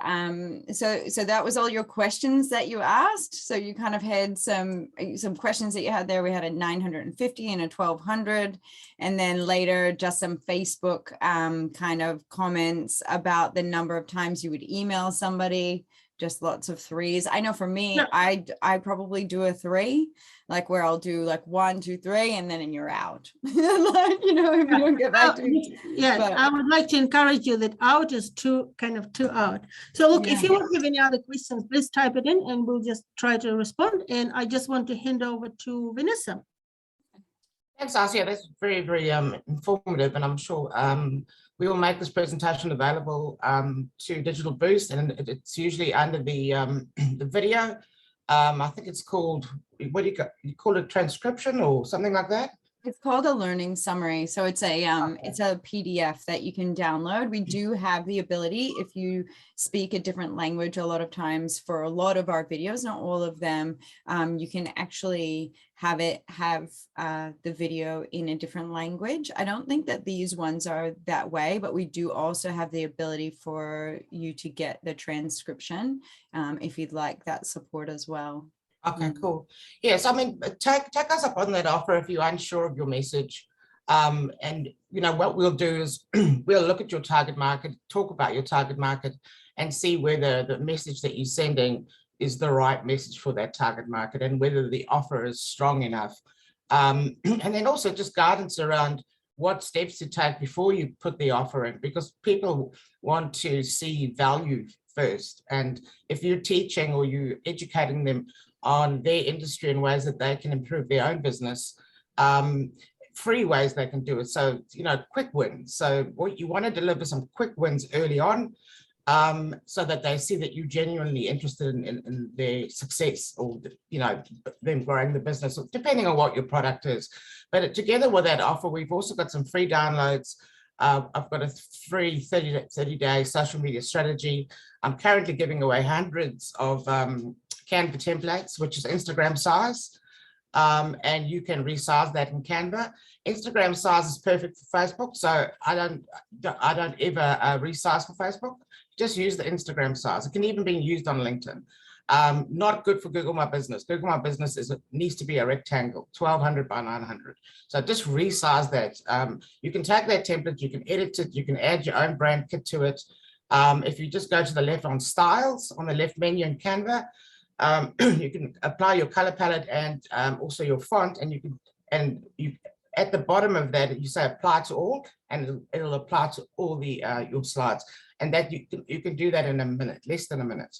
so that was all your questions that you asked. So you kind of had some questions that you had there. We had a 950 and a 1200, and then later just some Facebook kind of comments about the number of times you would email somebody. Just lots of threes. I know for me, I probably do a 3, like where I'll do like 1, 2, 3, and then you're out. Like, if you don't get back to me. Yeah, but I would like to encourage you that out is two out. So look, if you have any other questions, please type it in and we'll just try to respond. And I just want to hand over to Vanessa. Thanks, Asia. That's very, very informative, and I'm sure we will make this presentation available to Digital Boost, and it's usually under the video. I think it's called, what do you call it, transcription or something like that? It's called a learning summary. So it's a PDF that you can download. We do have the ability, if you speak a different language, a lot of times for a lot of our videos, not all of them, you can actually have the video in a different language. I don't think that these ones are that way, but we do also have the ability for you to get the transcription if you'd like that support as well. Okay, cool. Yes, I mean, take us up on that offer if you're unsure of your message. And what we'll do is we'll look at your target market, talk about your target market, and see whether the message that you're sending is the right message for that target market and whether the offer is strong enough. And then also just guidance around what steps to take before you put the offer in, because people want to see value first. And if you're teaching or you're educating them on their industry in ways that they can improve their own business, free ways they can do it. So, quick wins. So what you want to deliver some quick wins early on, so that they see that you're genuinely interested in their success, or, them growing the business, depending on what your product is. But together with that offer, we've also got some free downloads. I've got a free 30-day social media strategy. I'm currently giving away hundreds of Canva templates, which is Instagram size. and you can resize that in Canva. Instagram size is perfect for Facebook, so I don't ever resize for Facebook. Just use the Instagram size. It can even be used on LinkedIn. Not good for Google My Business. Google My Business needs to be a rectangle, 1200 by 900. So just resize that. You can take that template, you can edit it, you can add your own brand kit to it. If you just go to the left on styles, on the left menu in Canva, you can apply your color palette and also your font, and you at the bottom of that you say apply to all, and it'll apply to all the your slides, and that you can do that in a minute, less than a minute.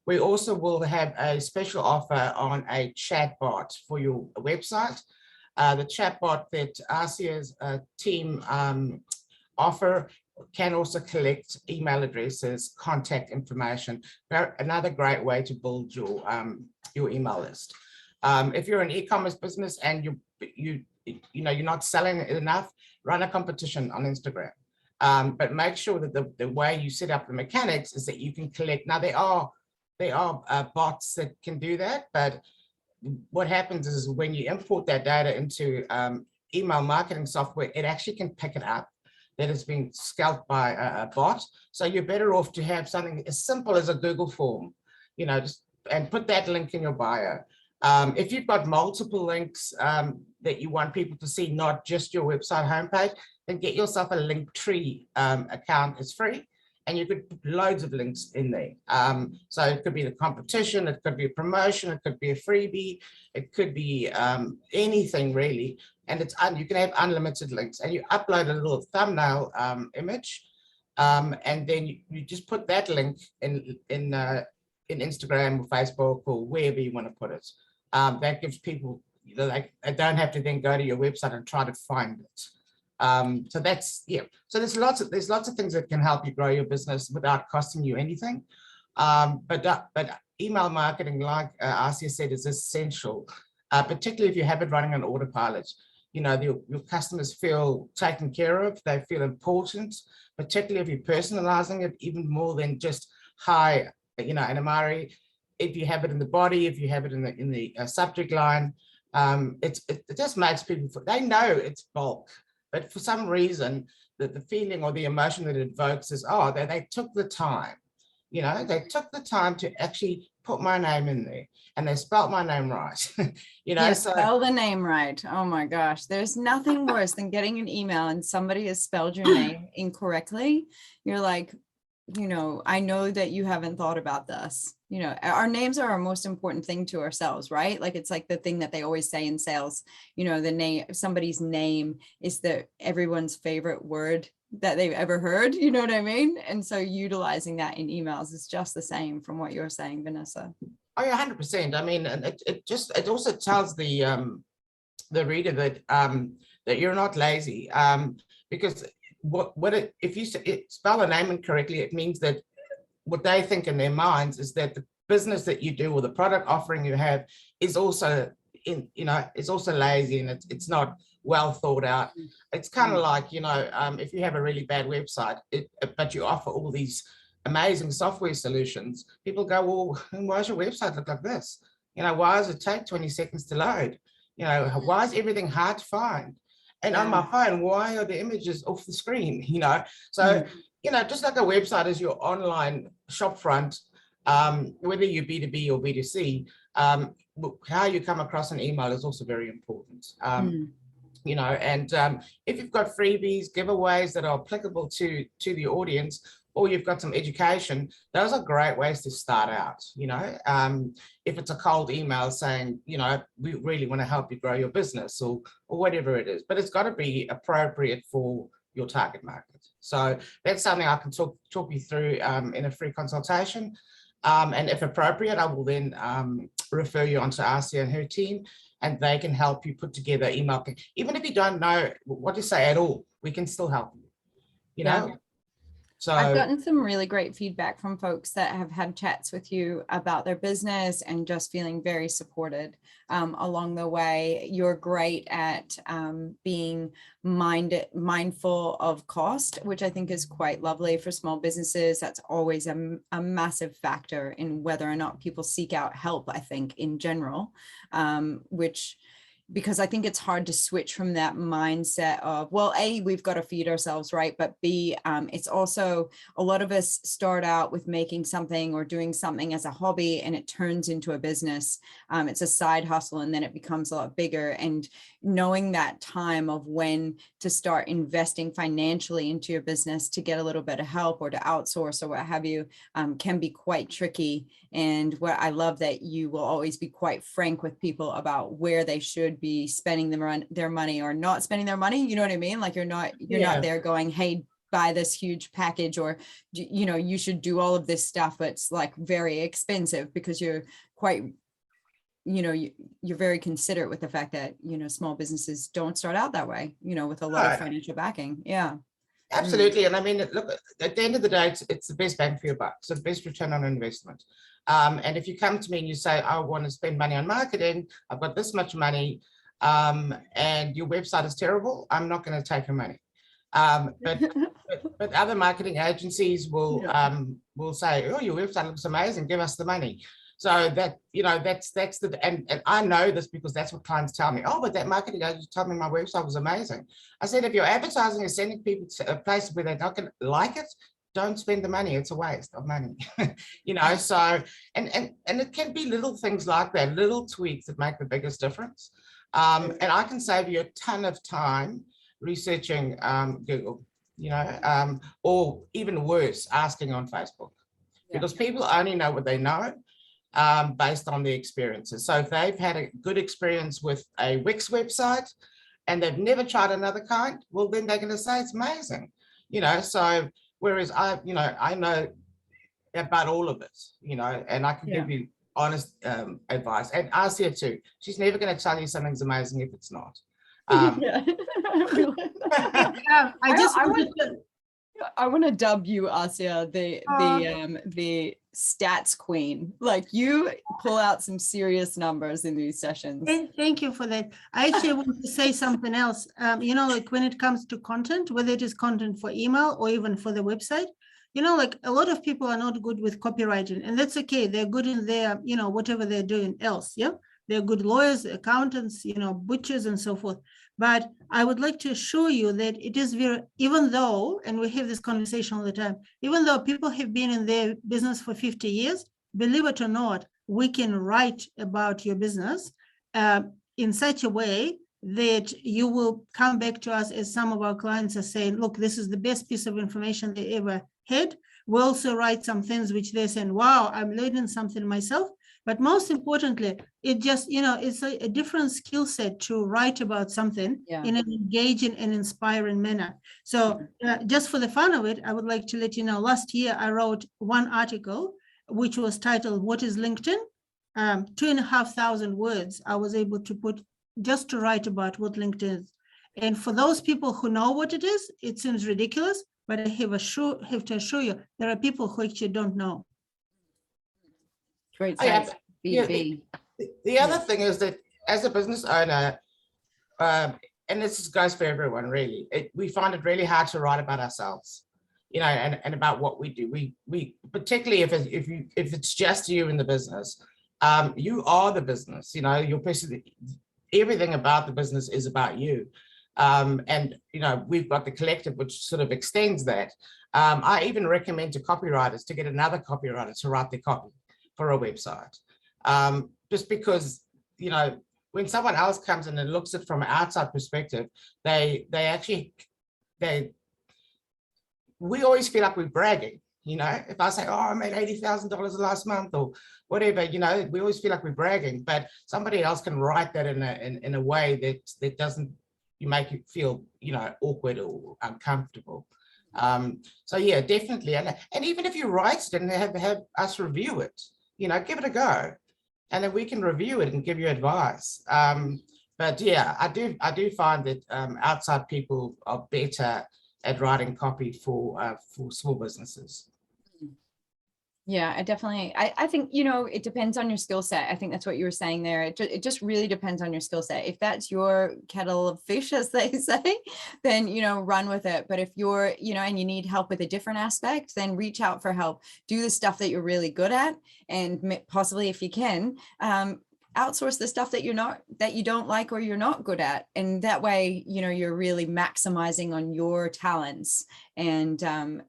We also will have a special offer on a chatbot for your website. The chatbot that RCA's team offer can also collect email addresses, contact information. Another great way to build your email list. If you're an e-commerce business and you're not selling enough, run a competition on Instagram. But make sure that the way you set up the mechanics is that you can collect. Now there are bots that can do that, but what happens is when you import that data into email marketing software, it actually can pick it up that has been scalped by a bot. So you're better off to have something as simple as a Google form, and put that link in your bio. If you've got multiple links that you want people to see, not just your website homepage, then get yourself a Linktree account. It's free, and you could put loads of links in there. So it could be the competition, it could be a promotion, it could be a freebie, it could be anything really. And you can have unlimited links, and you upload a little thumbnail image, and then you just put that link in Instagram or Facebook or wherever you want to put it. That gives people, they don't have to then go to your website and try to find it. So that's, yeah. So there's lots of things that can help you grow your business without costing you anything. But email marketing, like Arcia said, is essential, particularly if you have it running on autopilot. Your customers feel taken care of, they feel important, particularly if you're personalizing it even more than just, hi, Anna Marie. If you have it in the body, if you have it in the subject line, it just makes people, they know it's bulk, but for some reason, the feeling or the emotion that it evokes is, oh, they took the time, they took the time to actually put my name in there, and they spelt my name right. Spell the name right. Oh my gosh, there's nothing worse than getting an email and somebody has spelled your name incorrectly. You're like, I know that you haven't thought about this. Our names are our most important thing to ourselves, right? Like, it's like the thing that they always say in sales, the name, somebody's name is everyone's favorite word that they've ever heard, you know what I mean? And so utilizing that in emails is just the same from what you're saying, Vanessa. Oh yeah, 100%. I mean, it also tells the reader that you're not lazy, because if you spell a name incorrectly, it means that what they think in their minds is that the business that you do or the product offering you have is also it's also lazy, and it's not well thought out. It's kind of like, if you have a really bad website, but you offer all these amazing software solutions, people go, well, why does your website look like this? Why does it take 20 seconds to load? Why is everything hard to find? And on my phone, why are the images off the screen? So, just like a website is your online shop front, whether you're B2B or B2C, how you come across an email is also very important. And if you've got freebies, giveaways that are applicable to the audience, or you've got some education, those are great ways to start out. If it's a cold email saying, we really want to help you grow your business, or whatever it is, but it's got to be appropriate for your target market. So that's something I can talk you through in a free consultation. And if appropriate, I will then refer you on to Arcia and her team, and they can help you put together email. Even if you don't know what to say at all, we can still help you, Yeah. I've So gotten some really great feedback from folks that have had chats with you about their business and just feeling very supported along the way. You're great at being mindful of cost, which I think is quite lovely for small businesses. That's always a massive factor in whether or not people seek out help, I think, in general, because I think it's hard to switch from that mindset of, well, A, we've got to feed ourselves, right? But B, it's also, a lot of us start out with making something or doing something as a hobby and it turns into a business. It's a side hustle and then it becomes a lot bigger. And knowing that time of when to start investing financially into your business to get a little bit of help or to outsource or what have you can be quite tricky. And what I love that you will always be quite frank with people about where they should be spending their money or not spending their money. You know what I mean? Like you're not there going, hey, buy this huge package, or, you know, you should do all of this stuff. But it's like very expensive, because you're quite, you know, you're very considerate with the fact that, you know, small businesses don't start out that way, you know, with a lot of financial backing. Yeah. absolutely. And I mean, look, at the end of the day, it's the best bang for your buck. So the best return on investment. And if you come to me and you say, I want to spend money on marketing, I've got this much money, and your website is terrible, I'm not going to take your money. But other marketing agencies will say, oh, your website looks amazing, give us the money. So that, you know, that's the, and I know this because that's what clients tell me. Oh, but that marketing agency told me my website was amazing. I said, if your advertising is sending people to a place where they're not going to like it, don't spend the money. It's a waste of money. You know, so, and it can be little things like that, little tweaks that make the biggest difference. And I can save you a ton of time researching Google, you know, or even worse, asking on Facebook, because people only know what they know based on their experiences. So if they've had a good experience with a Wix website and they've never tried another kind, well, then they're going to say it's amazing, you know. So whereas I know about all of it, you know, and I can give you honest advice. And Asia too. She's never going to tell you something's amazing if it's not. I want to dub you, Asia, the stats queen. Like, you pull out some serious numbers in these sessions. Thank you for that. I actually want to say something else. You know, like when it comes to content, whether it is content for email or even for the website, you know, like a lot of people are not good with copywriting, and that's okay. They're good in their, you know, whatever they're doing else. Yeah. They're good lawyers, accountants, you know, butchers and so forth. But I would like to assure you that it is very, even though, and we have this conversation all the time, even though people have been in their business for 50 years, believe it or not, we can write about your business in such a way that you will come back to us, as some of our clients are saying, look, this is the best piece of information they ever had. We also write some things which they're saying, wow, I'm learning something myself. But most importantly, it just, you know, it's a different skill set to write about something in an engaging and inspiring manner. So just for the fun of it, I would like to let you know, last year I wrote one article, which was titled, What is LinkedIn? 2,500 words I was able to put just to write about what LinkedIn is. And for those people who know what it is, it seems ridiculous, but I have to assure you, there are people who actually don't know. Great. The other thing is that as a business owner, and this goes for everyone really, we find it really hard to write about ourselves, you know, and about what we do. We particularly if it's just you in the business, you are the business, you know, your person, everything about the business is about you. And, you know, we've got the collective, which sort of extends that. I even recommend to copywriters to get another copywriter to write the copy for a website, just because, you know, when someone else comes in and looks at it from an outside perspective, we always feel like we're bragging, you know. If I say, oh, I made $80,000 last month or whatever, you know, we always feel like we're bragging, but somebody else can write that in a way that doesn't make you feel, you know, awkward or uncomfortable. So yeah, definitely. And even if you write it and have us review it, you know, give it a go, and then we can review it and give you advice. But yeah, I do find that outside people are better at writing copy for small businesses. Yeah, I think, it depends on your skill set. I think that's what you were saying there. It just really depends on your skill set. If that's your kettle of fish, as they say, then, run with it. But if you're, and you need help with a different aspect, then reach out for help. Do the stuff that you're really good at. And possibly, if you can, outsource the stuff that you don't like or you're not good at. And that way, you're really maximizing on your talents. And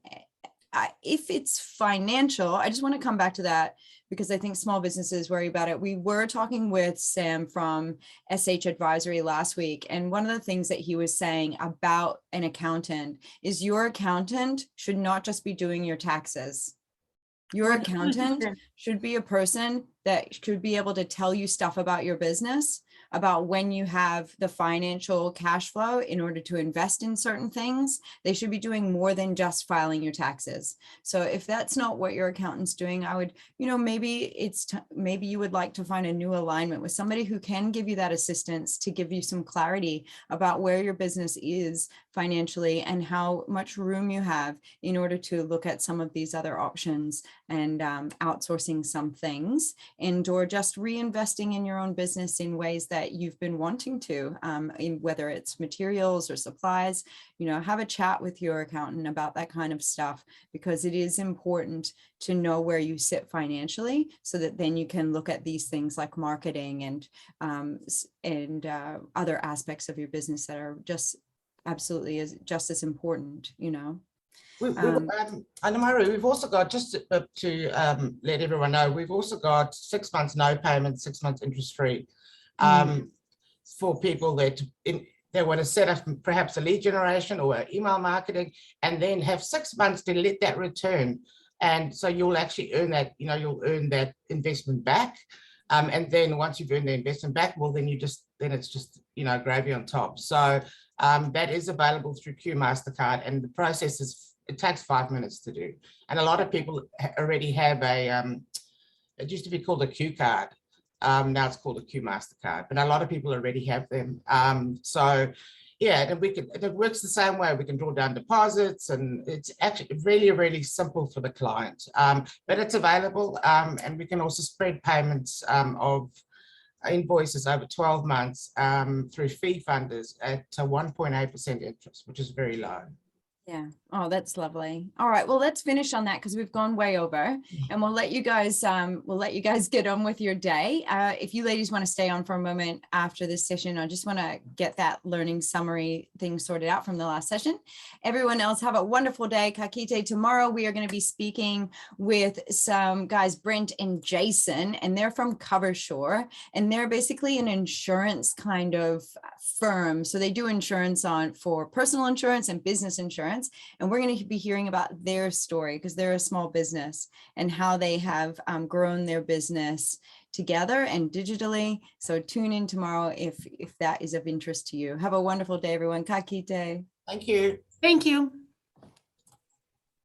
if it's financial, I just want to come back to that because I think small businesses worry about it. We were talking with Sam from SH Advisory last week, and one of the things that he was saying about an accountant is your accountant should not just be doing your taxes. Your accountant should be a person that should be able to tell you stuff about your business, about when you have the financial cash flow in order to invest in certain things. They should be doing more than just filing your taxes. So if that's not what your accountant's doing, I would, maybe maybe you would like to find a new alignment with somebody who can give you that assistance to give you some clarity about where your business is financially and how much room you have in order to look at some of these other options and outsourcing some things and or just reinvesting in your own business in ways that you've been wanting to, in whether it's materials or supplies. Have a chat with your accountant about that kind of stuff, because it is important to know where you sit financially so that then you can look at these things like marketing and other aspects of your business that are just absolutely just as important, Anna-Marie, we've also got, just to let everyone know, we've also got 6 months no payment, 6 months interest free for people that they want to set up perhaps a lead generation or email marketing, and then have 6 months to let that return. And so you'll actually earn that, you'll earn that investment back. And then once you've earned the investment back, well, then it's just, gravy on top. So that is available through Q Mastercard, and the process it takes 5 minutes to do. And a lot of people already have it used to be called a Q card. Now it's called a Q Mastercard, but a lot of people already have them. So yeah, and it works the same way. We can draw down deposits, and it's actually really, really simple for the client. But it's available, and we can also spread payments of invoices over 12 months through fee funders at 1.8% interest, which is very low. Yeah. Oh, that's lovely. All right. Well, let's finish on that because we've gone way over, and we'll let you guys get on with your day. If you ladies want to stay on for a moment after this session, I just want to get that learning summary thing sorted out from the last session. Everyone else have a wonderful day. Ka kite. Tomorrow we are going to be speaking with some guys, Brent and Jason, and they're from Covershore, and they're basically an insurance kind of firm. So they do insurance for personal insurance and business insurance. And we're going to be hearing about their story because they're a small business and how they have grown their business together and digitally. So tune in tomorrow if that is of interest to you. Have a wonderful day, everyone. Ka kite. Thank you. Thank you.